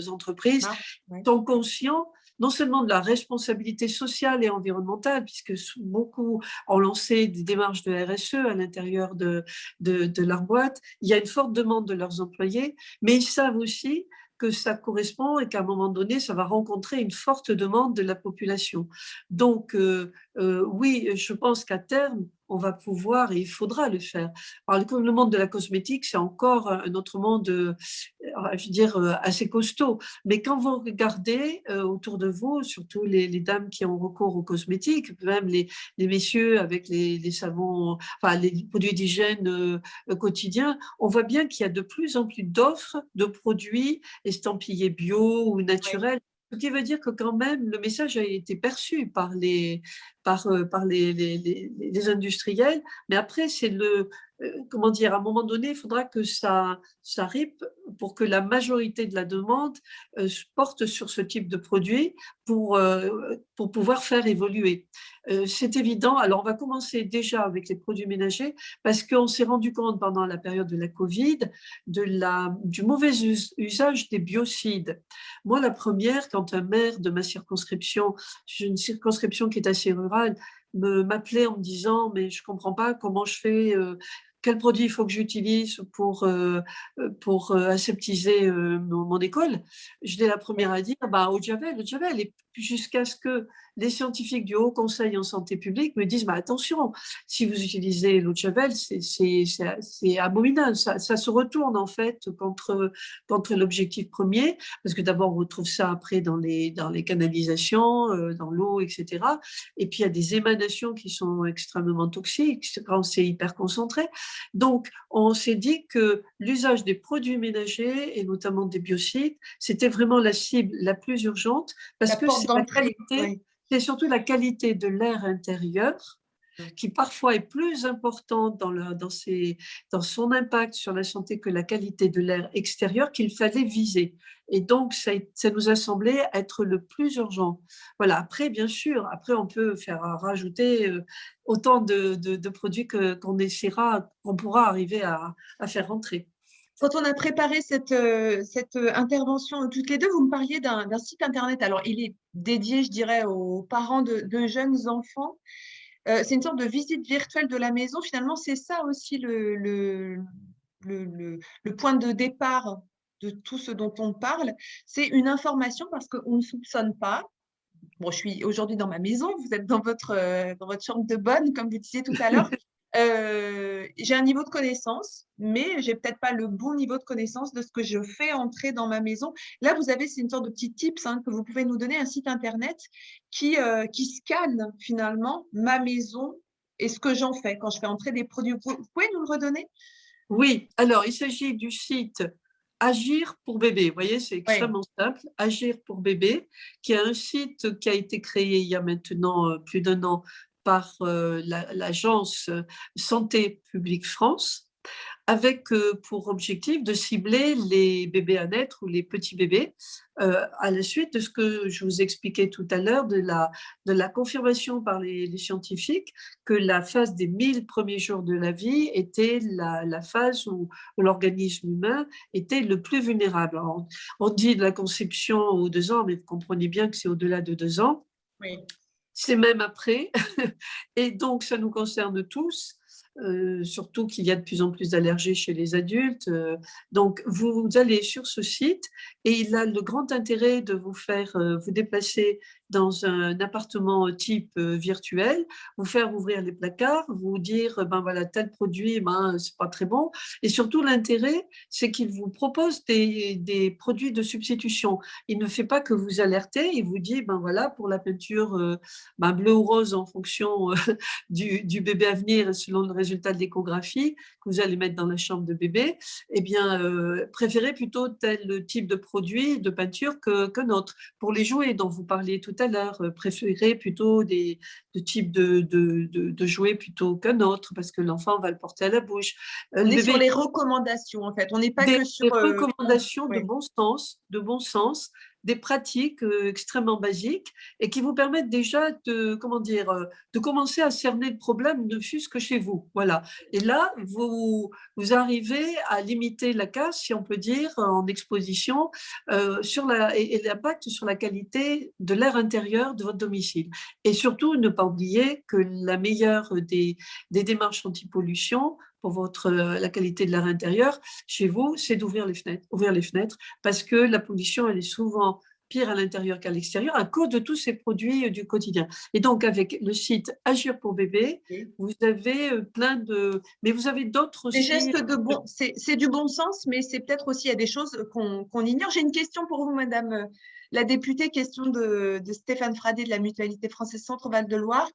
entreprises. Ah, ouais. Sont conscients non seulement de la responsabilité sociale et environnementale, puisque beaucoup ont lancé des démarches de RSE à l'intérieur de leur boîte, il y a une forte demande de leurs employés, mais ils savent aussi que ça correspond et qu'à un moment donné, ça va rencontrer une forte demande de la population. Donc, oui, je pense qu'à terme, on va pouvoir et il faudra le faire. Alors, le monde de la cosmétique, c'est encore un autre monde, je veux dire, assez costaud. Mais quand vous regardez autour de vous, surtout les dames qui ont recours aux cosmétiques, même les messieurs avec les savons, enfin les produits d'hygiène quotidiens, on voit bien qu'il y a de plus en plus d'offres de produits estampillés bio ou Ouais. naturels. Ce qui veut dire que quand même, le message a été perçu par les industriels. Mais après, c'est comment dire, à un moment donné, il faudra que ça ripe pour que la majorité de la demande porte sur ce type de produit pour pouvoir faire évoluer. C'est évident. Alors, on va commencer déjà avec les produits ménagers parce qu'on s'est rendu compte pendant la période de la Covid du mauvais usage des biocides. Moi, la première, quand un maire de ma circonscription, j'ai une circonscription qui est assez rurale, m'appelait en me disant mais je ne comprends pas comment je fais, quel produit il faut que j'utilise pour aseptiser mon école. Je l'ai la première à dire, bah, eau de Javel. Et jusqu'à ce que les scientifiques du Haut Conseil en santé publique me disent, attention, si vous utilisez l'eau de Javel, c'est abominable, ça se retourne en fait contre l'objectif premier, parce que d'abord on retrouve ça après dans les canalisations, dans l'eau, etc. Et puis il y a des émanations qui sont extrêmement toxiques quand c'est hyper concentré. Donc on s'est dit que l'usage des produits ménagers et notamment des biocides, c'était vraiment la cible la plus urgente, parce La que porte c'est la d'entrée, qualité, oui. c'est surtout la qualité de l'air intérieur qui parfois est plus importante dans son impact sur la santé que la qualité de l'air extérieur qu'il fallait viser. Et donc, ça nous a semblé être le plus urgent. Voilà. Après, bien sûr, après on peut faire rajouter autant de produits qu'on pourra arriver à faire rentrer. Quand on a préparé cette intervention toutes les deux, vous me parliez d'un site internet. Alors, il est dédié, je dirais, aux parents de jeunes enfants. C'est une sorte de visite virtuelle de la maison. Finalement, c'est ça aussi le point de départ de tout ce dont on parle. C'est une information parce qu'on ne soupçonne pas. Bon, je suis aujourd'hui dans ma maison, vous êtes dans votre chambre de bonne, comme vous disiez tout à l'heure. J'ai un niveau de connaissance, mais j'ai peut-être pas le bon niveau de connaissance de ce que je fais entrer dans ma maison. Là, vous avez, c'est une sorte de petit tips que vous pouvez nous donner, un site internet qui scanne finalement ma maison et ce que j'en fais quand je fais entrer des produits. Vous pouvez nous le redonner? Oui, alors il s'agit du site Agir pour bébé. Vous voyez, c'est Oui. extrêmement simple. Agir pour bébé, qui est un site qui a été créé il y a maintenant plus d'un an par l'agence Santé publique France, avec pour objectif de cibler les bébés à naître ou les petits bébés, à la suite de ce que je vous expliquais tout à l'heure, de la confirmation par les scientifiques que la phase des 1000 premiers jours de la vie était la phase où l'organisme humain était le plus vulnérable. Alors, on dit de la conception aux 2 ans, mais vous comprenez bien que c'est au-delà de 2 ans. Oui. C'est même après. Et donc, ça nous concerne tous. Surtout qu'il y a de plus en plus d'allergies chez les adultes. Donc, vous allez sur ce site et il a le grand intérêt de vous faire vous déplacer dans un appartement type virtuel, vous faire ouvrir les placards, vous dire, ben voilà, tel produit, c'est pas très bon. Et surtout, l'intérêt, c'est qu'il vous propose des produits de substitution. Il ne fait pas que vous alerter, il vous dit, ben voilà, pour la peinture bleu ou rose en fonction du bébé à venir selon le résultat de l'échographie que vous allez mettre dans la chambre de bébé, eh bien, préférez plutôt tel type de produit, de peinture qu'un autre. Pour les jouets dont vous parliez tout à l'heure, préférez plutôt des types de jouets plutôt qu'un autre parce que l'enfant va le porter à la bouche. On Le est sur bébé, les recommandations, en fait. On n'est pas des que sur… recommandations oui. de bon sens, des pratiques extrêmement basiques et qui vous permettent déjà de commencer à cerner le problème, ne fût-ce que chez vous. Voilà. Et là, vous arrivez à limiter la casse, si on peut dire, en exposition et l'impact sur la qualité de l'air intérieur de votre domicile. Et surtout, ne pas oublier que la meilleure des démarches anti-pollution pour la qualité de l'air intérieur chez vous, c'est d'ouvrir les fenêtres, parce que la pollution, elle est souvent pire à l'intérieur qu'à l'extérieur à cause de tous ces produits du quotidien. Et donc, avec le site Agir pour bébé, vous avez mais vous avez d'autres Des aussi. gestes de bon… C'est du bon sens, mais c'est peut-être aussi, il y a des choses qu'on ignore. J'ai une question pour vous, Madame la députée, question de Stéphane Fradet de la Mutualité française Centre-Val de Loire.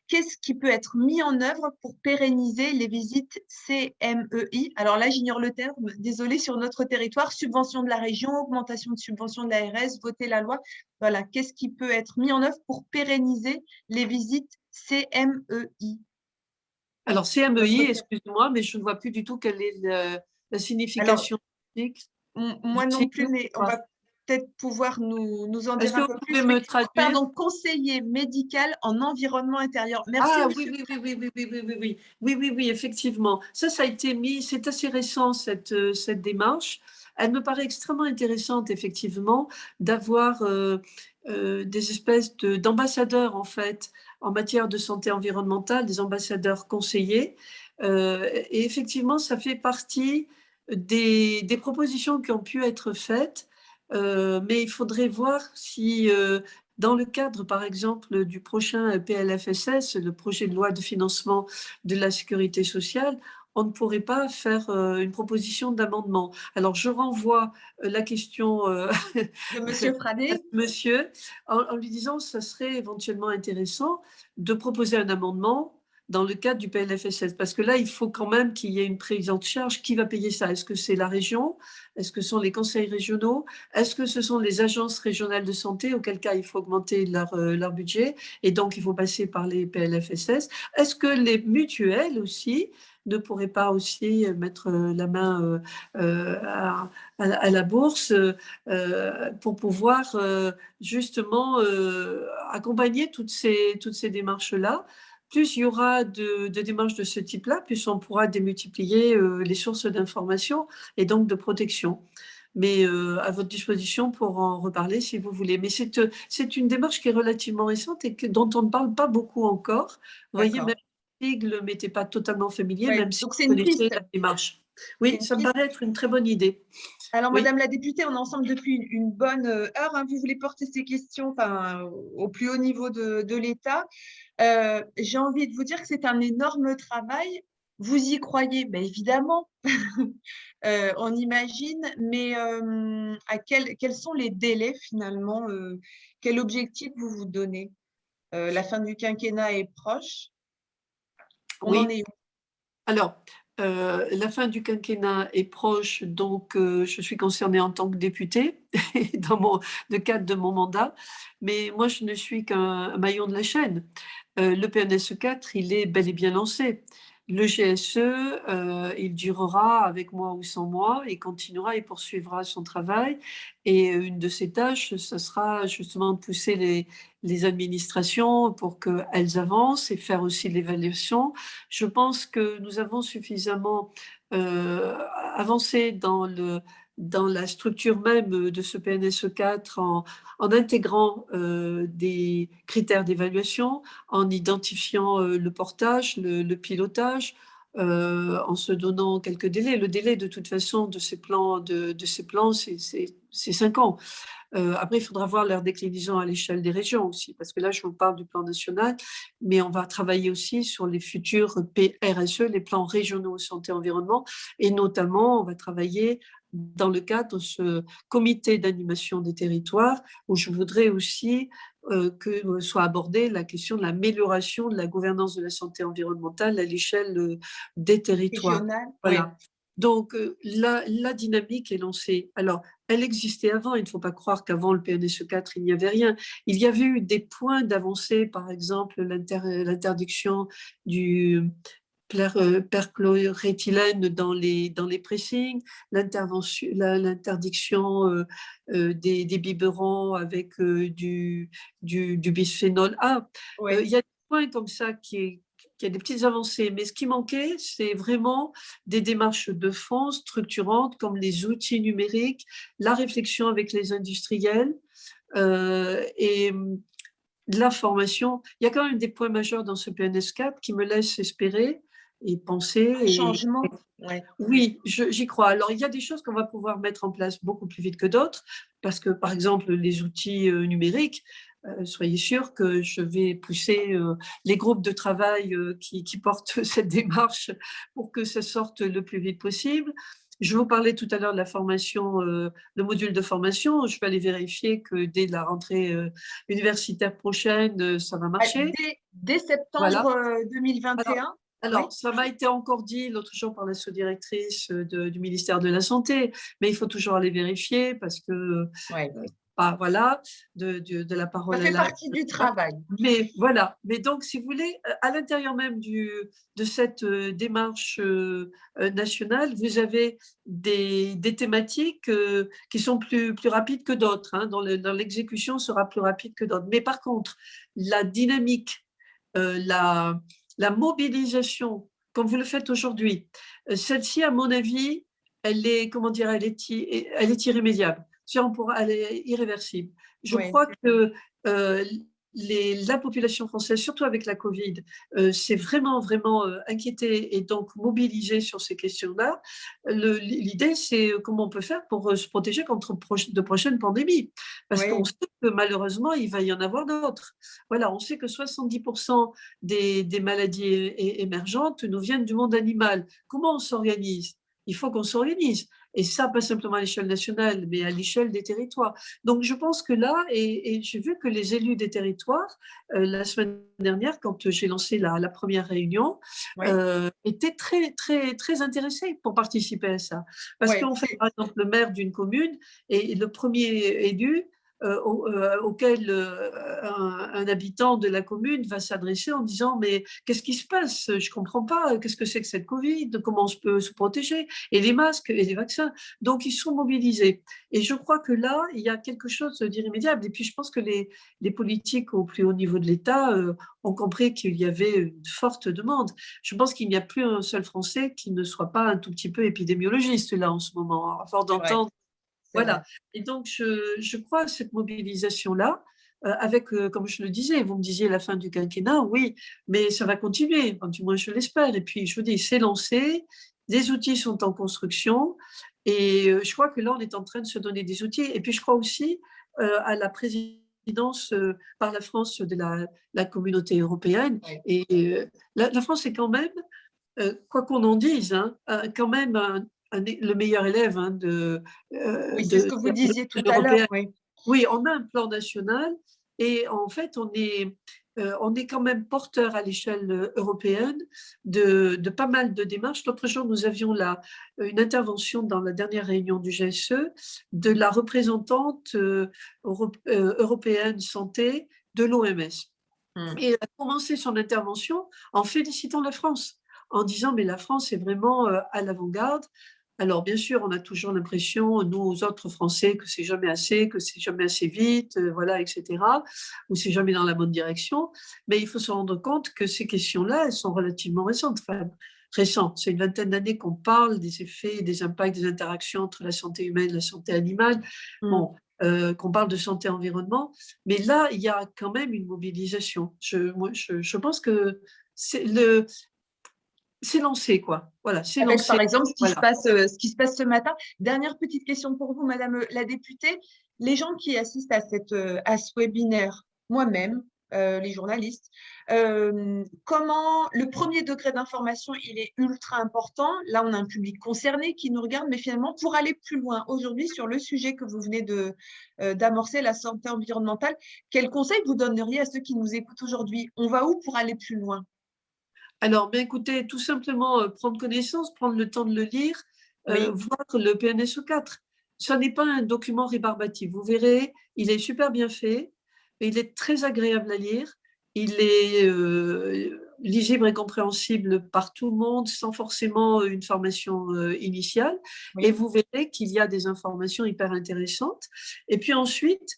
Qu'est-ce qui peut être mis en œuvre pour pérenniser les visites CMEI? Alors là, j'ignore le terme, désolé, sur notre territoire, subvention de la région, augmentation de subvention de l'ARS, voter la loi. Voilà, qu'est-ce qui peut être mis en œuvre pour pérenniser les visites CMEI? Alors, CMEI, excusez-moi, mais je ne vois plus du tout quelle est la Alors, signification du moi non plus, sigle. mais on va peut-être pouvoir nous en Est-ce dire que un vous peu pouvez plus. Oui. me traduire? Pardon, conseiller médical en environnement intérieur. Merci, Ah oui, monsieur. oui, oui, oui, oui, oui, oui, oui, oui, oui, oui, oui, effectivement. Ça a été mis, c'est assez récent, cette démarche. Elle me paraît extrêmement intéressante, effectivement, d'avoir des espèces d'ambassadeurs, en fait, en matière de santé environnementale, des ambassadeurs conseillers. Et effectivement, ça fait partie des propositions qui ont pu être faites, mais il faudrait voir si dans le cadre, par exemple, du prochain PLFSS, le projet de loi de financement de la sécurité sociale, on ne pourrait pas faire une proposition d'amendement. Alors, je renvoie la question De Monsieur à Fradé? ce monsieur en lui disant que ça serait éventuellement intéressant de proposer un amendement dans le cadre du PLFSS. Parce que là, il faut quand même qu'il y ait une prise en charge. Qui va payer ça? Est-ce que c'est la région? Est-ce que ce sont les conseils régionaux? Est-ce que ce sont les agences régionales de santé, auquel cas il faut augmenter leur budget et donc il faut passer par les PLFSS? Est-ce que les mutuelles aussi ne pourraient pas aussi mettre la main à la bourse pour pouvoir justement accompagner toutes ces démarches-là? Plus il y aura de démarches de ce type-là, plus on pourra démultiplier les sources d'information et donc de protection. Mais à votre disposition pour en reparler si vous voulez. Mais c'est une démarche qui est relativement récente et dont on ne parle pas beaucoup encore. Vous voyez, même D'accord. Sigle ne m'était pas totalement familier, Ouais, même si donc c'est vous une connaissez piste. la démarche. C'est Oui, une ça me piste. paraît être une très bonne idée. Alors, Oui, Madame la députée, on est ensemble depuis une bonne heure, hein. Vous voulez porter ces questions, enfin, au plus haut niveau de l'État. J'ai envie de vous dire que c'est un énorme travail. Vous y croyez? Ben, évidemment, on imagine, mais quels sont les délais finalement? Quel objectif vous vous donnez? La fin du quinquennat est proche. On en oui. est où? Alors, la fin du quinquennat est proche, donc je suis concernée en tant que députée dans le cadre de mon mandat, mais moi je ne suis qu'un maillon de la chaîne. Le PNSE 4, il est bel et bien lancé. Le GSE, il durera avec moi ou sans moi, il continuera et poursuivra son travail. Et une de ses tâches, ce sera justement de pousser les administrations pour qu'elles avancent et faire aussi l'évaluation. Je pense que nous avons suffisamment avancé dans la structure même de ce PNSE 4 en intégrant des critères d'évaluation, en identifiant le portage, le pilotage, en se donnant quelques délais. Le délai, de toute façon, de ces plans, c'est 5 ans. Après, il faudra voir leur déclinaison à l'échelle des régions aussi, parce que là, je vous parle du plan national, mais on va travailler aussi sur les futurs PRSE, les plans régionaux santé-environnement, et notamment, on va travailler dans le cadre de ce comité d'animation des territoires, où je voudrais aussi que soit abordée la question de l'amélioration de la gouvernance de la santé environnementale à l'échelle des territoires. Régional? Oui. Voilà. Donc, la dynamique est lancée. Alors, elle existait avant. Il ne faut pas croire qu'avant le PNSE 4, il n'y avait rien. Il y avait eu des points d'avancée, par exemple l'interdiction du perchloréthylène dans les pressings, l'interdiction des biberons avec du bisphénol A. Oui. Il y a des points comme ça qui a des petites avancées, mais ce qui manquait, c'est vraiment des démarches de fond structurantes comme les outils numériques, la réflexion avec les industriels et de la formation. Il y a quand même des points majeurs dans ce PNS4 qui me laissent espérer et penser. Un changement? Oui. Oui, j'y crois. Alors, il y a des choses qu'on va pouvoir mettre en place beaucoup plus vite que d'autres, parce que, par exemple, les outils numériques, soyez sûr que je vais pousser les groupes de travail qui portent cette démarche pour que ça sorte le plus vite possible. Je vous parlais tout à l'heure de la formation, le module de formation. Je vais aller vérifier que dès la rentrée universitaire prochaine, ça va marcher. Dès septembre Voilà. 2021? Oui. Alors, ça m'a été encore dit l'autre jour par la sous-directrice du ministère de la Santé, mais il faut toujours aller vérifier parce que, Oui. voilà, de la Ça parole à fait l'acte. partie du travail. Mais voilà, mais donc si vous voulez, à l'intérieur même de cette démarche nationale, vous avez des thématiques qui sont plus rapides que d'autres, hein, dans l'exécution sera plus rapide que d'autres. Mais par contre, la dynamique, la mobilisation, comme vous le faites aujourd'hui, celle-ci, à mon avis, elle est, comment dire, elle est irrémédiable. Elle est irréversible. Je Oui. crois que la population française, surtout avec la Covid, s'est vraiment, vraiment inquiétée et donc mobilisée sur ces questions-là. L'idée, c'est comment on peut faire pour se protéger contre de prochaines pandémies. Parce qu'on Oui, sait que malheureusement, il va y en avoir d'autres. Voilà, on sait que 70% des maladies émergentes nous viennent du monde animal. Comment on s'organise? Il faut qu'on s'organise. Et ça, pas simplement à l'échelle nationale, mais à l'échelle des territoires. Donc, je pense que là, et j'ai vu que les élus des territoires, la semaine dernière, quand j'ai lancé la première réunion, oui, étaient très, très, très intéressés pour participer à ça. Parce oui. qu'en fait, par exemple, le maire d'une commune et le premier élu auquel un habitant de la commune va s'adresser en disant mais qu'est-ce qui se passe? Je ne comprends pas, qu'est-ce que c'est que cette Covid? Comment on peut se protéger? Et les masques et les vaccins. Donc ils sont mobilisés. Et je crois que là, il y a quelque chose d'irrémédiable. Et puis je pense que les politiques au plus haut niveau de l'État ont compris qu'il y avait une forte demande. Je pense qu'il n'y a plus un seul Français qui ne soit pas un tout petit peu épidémiologiste là en ce moment, à force C'est vrai, d'entendre. c'est vrai. Voilà. Et donc, je crois à cette mobilisation-là, avec, comme je le disais, vous me disiez la fin du quinquennat, oui, mais ça va continuer, enfin, du moins je l'espère. Et puis, je vous dis, c'est lancé, les outils sont en construction, et je crois que là, on est en train de se donner des outils. Et puis, je crois aussi à la présidence par la France de la communauté européenne. Oui, Et la France est quand même, quoi qu'on en dise, hein, quand même le meilleur élève hein, oui, c'est ce que vous de disiez tout l'Union à l'heure. européenne. Oui, Oui, on a un plan national et en fait, on est quand même porteur à l'échelle européenne de pas mal de démarches. L'autre jour, nous avions une intervention dans la dernière réunion du GSE de la représentante européenne santé de l'OMS. mm, Et elle a commencé son intervention en félicitant la France, en disant mais la France est vraiment à l'avant-garde. Alors bien sûr, on a toujours l'impression, nous autres Français, que c'est jamais assez, que c'est jamais assez vite, voilà, etc. Ou c'est jamais dans la bonne direction. Mais il faut se rendre compte que ces questions-là, elles sont relativement récentes. Enfin, récentes. C'est une vingtaine d'années qu'on parle des effets, des impacts, des interactions entre la santé humaine et la santé animale. mm. Bon, qu'on parle de santé-environnement. Mais là, il y a quand même une mobilisation. Je pense que c'est lancé, quoi. Voilà, c'est Avec, lancé. par exemple, Voilà. ce qui se passe ce matin. Dernière petite question pour vous, Madame la députée. Les gens qui assistent à ce webinaire, moi-même, les journalistes, comment le premier degré d'information, il est ultra important. Là, on a un public concerné qui nous regarde, mais finalement, pour aller plus loin aujourd'hui sur le sujet que vous venez d'amorcer, la santé environnementale, quel conseil vous donneriez à ceux qui nous écoutent aujourd'hui? On va où pour aller plus loin? Alors, bien écoutez, tout simplement prendre connaissance, prendre le temps de le lire, Oui, voir le PNSE4. Ce n'est pas un document rébarbatif. Vous verrez, il est super bien fait, il est très agréable à lire, il est lisible et compréhensible par tout le monde sans forcément une formation initiale. Et oui, vous verrez qu'il y a des informations hyper intéressantes. Et puis ensuite,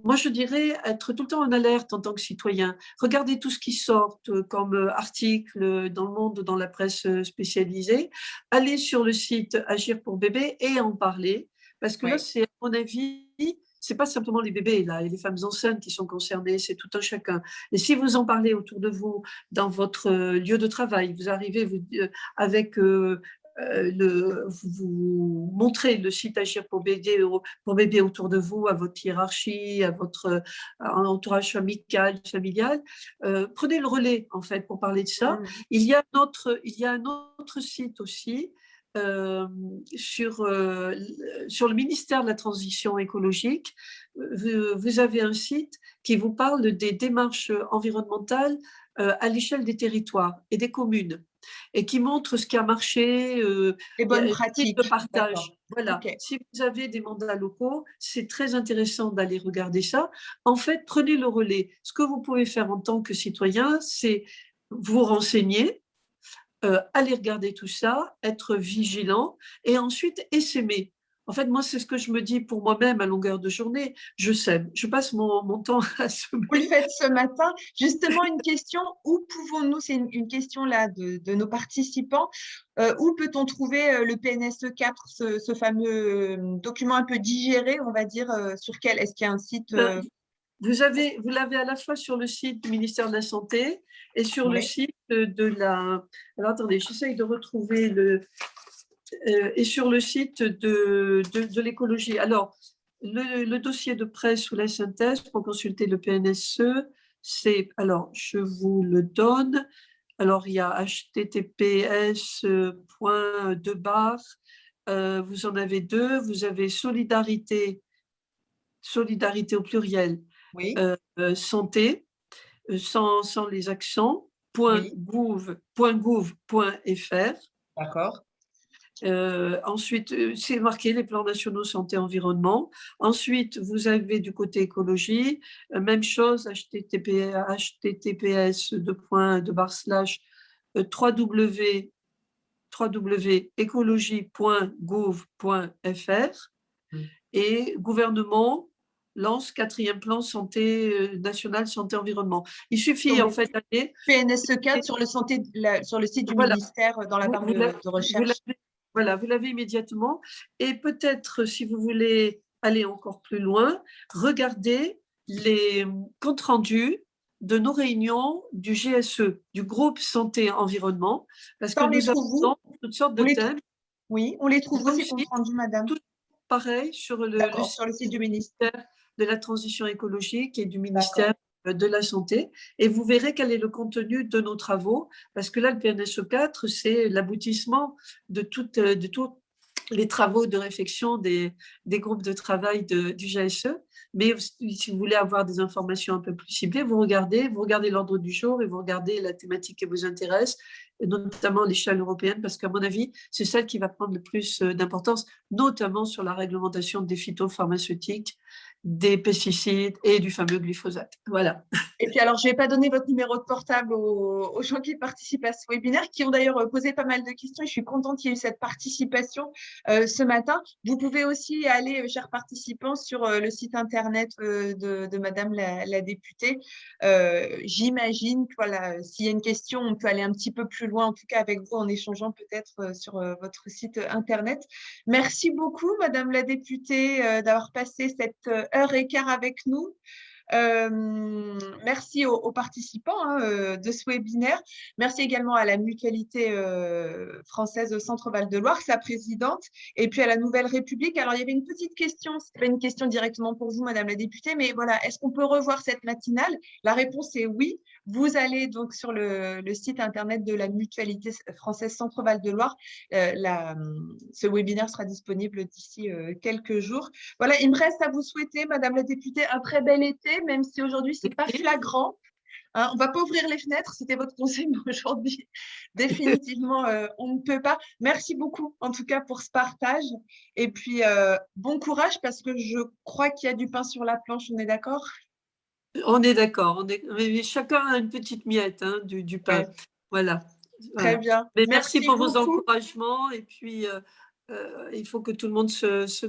moi, je dirais être tout le temps en alerte en tant que citoyen. Regardez tout ce qui sort comme articles dans le monde, dans la presse spécialisée. Allez sur le site Agir pour bébé et en parler. Parce que là, oui. c'est, à mon avis, c'est pas simplement les bébés là, et les femmes enceintes qui sont concernées, c'est tout un chacun. Et si vous en parlez autour de vous, dans votre lieu de travail, vous arrivez avec vous montrez le site Agir pour bébé autour de vous, à votre hiérarchie, à votre entourage familial. Prenez le relais, en fait, pour parler de ça. Mm. Il y a un autre site aussi euh, sur, euh, sur le ministère de la Transition écologique. Vous avez un site qui vous parle des démarches environnementales à l'échelle des territoires et des communes et qui montre ce qui a marché, Les il y a bonnes des guides de pratiques, partage. d'accord. Voilà. Ok. Si vous avez des mandats locaux, c'est très intéressant d'aller regarder ça. En fait, prenez le relais. Ce que vous pouvez faire en tant que citoyen, c'est vous renseigner, aller regarder tout ça, être vigilant et ensuite essaimer. En fait, moi, c'est ce que je me dis pour moi-même à longueur de journée. Je sème. Je passe mon temps à Vous le semer. faites ce matin. Justement, une question, où pouvons-nous, c'est une question là de nos participants, où peut-on trouver le PNSE4, ce fameux document un peu digéré, on va dire, sur quel, est-ce qu'il y a un site Ben, vous l'avez à la fois sur le site du ministère de la Santé et sur le Oui. site de la… Alors, attendez, j'essaye de retrouver le… et sur le site de l'écologie. Alors, le dossier de presse ou la synthèse pour consulter le PNSE, c'est… Alors, je vous le donne. Alors, il y a https://, vous en avez deux. Vous avez solidarité au pluriel, Oui. santé, sans les accents, Oui. .gouv.fr. D'accord. Ensuite, c'est marqué les plans nationaux santé-environnement. Ensuite, vous avez du côté écologie, même chose, www.écologie.gouv.fr et gouvernement lance 4e plan santé national santé-environnement. Il suffit en fait d'aller… PNSE 4 sur sur le site du Voilà, ministère dans la barre de recherche. voilà, vous l'avez immédiatement. Et peut-être, si vous voulez aller encore plus loin, regardez les comptes rendus de nos réunions du GSE, du groupe Santé-Environnement, parce Ça, que on les nous trouve où? avons toutes sortes On de les thèmes. Oui, on les trouve où Là ces comptes aussi, rendus, madame? tout pareil sur le D'accord, site sur le site du du ministère. ministère de la Transition écologique et du D'accord. ministère de la Santé. Et vous verrez quel est le contenu de nos travaux, parce que là, le PNSE 4, c'est l'aboutissement de tous les travaux de réflexion des groupes de travail du GSE. Mais si vous voulez avoir des informations un peu plus ciblées, vous regardez l'ordre du jour et vous regardez la thématique qui vous intéresse, notamment l'échelle européenne, parce qu'à mon avis, c'est celle qui va prendre le plus d'importance, notamment sur la réglementation des phytopharmaceutiques, des pesticides et du fameux glyphosate. Voilà. Et puis alors, je ne vais pas donner votre numéro de portable aux gens qui participent à ce webinaire, qui ont d'ailleurs posé pas mal de questions. Et je suis contente qu'il y ait eu cette participation ce matin. Vous pouvez aussi aller, chers participants, sur le site internet de Madame la députée. J'imagine que voilà, s'il y a une question, on peut aller un petit peu plus loin, en tout cas avec vous, en échangeant peut-être sur votre site internet. Merci beaucoup, Madame la députée, d'avoir passé cette heure et quart avec nous. Merci aux participants de ce webinaire. Merci également à la Mutualité française Centre-Val de Loire, sa présidente, et puis à la Nouvelle République. Alors, il y avait une petite question, ce n'est pas une question directement pour vous, Madame la députée, mais voilà, est-ce qu'on peut revoir cette matinale? La réponse est oui. Vous allez donc sur le site internet de la Mutualité française Centre-Val de Loire. Ce webinaire sera disponible d'ici quelques jours. Voilà, il me reste à vous souhaiter, Madame la députée, un très bel été, même si aujourd'hui, ce n'est pas flagrant. Hein, on ne va pas ouvrir les fenêtres, c'était votre conseil, mais aujourd'hui, définitivement, on ne peut pas. Merci beaucoup, en tout cas, pour ce partage. Et puis, bon courage, parce que je crois qu'il y a du pain sur la planche, on est d'accord? On est d'accord. Chacun a une petite miette du pain. Ouais, voilà. très bien. Mais merci Merci pour vos beaucoup. encouragements. Et puis, il faut que tout le monde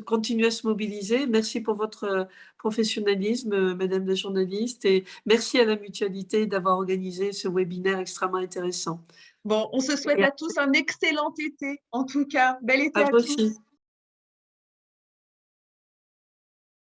continue à se mobiliser. Merci pour votre professionnalisme, Madame la journaliste. Et merci à la Mutualité d'avoir organisé ce webinaire extrêmement intéressant. Bon, on se souhaite Et à tous un excellent été. En tout cas, bel été à à vous tous. aussi.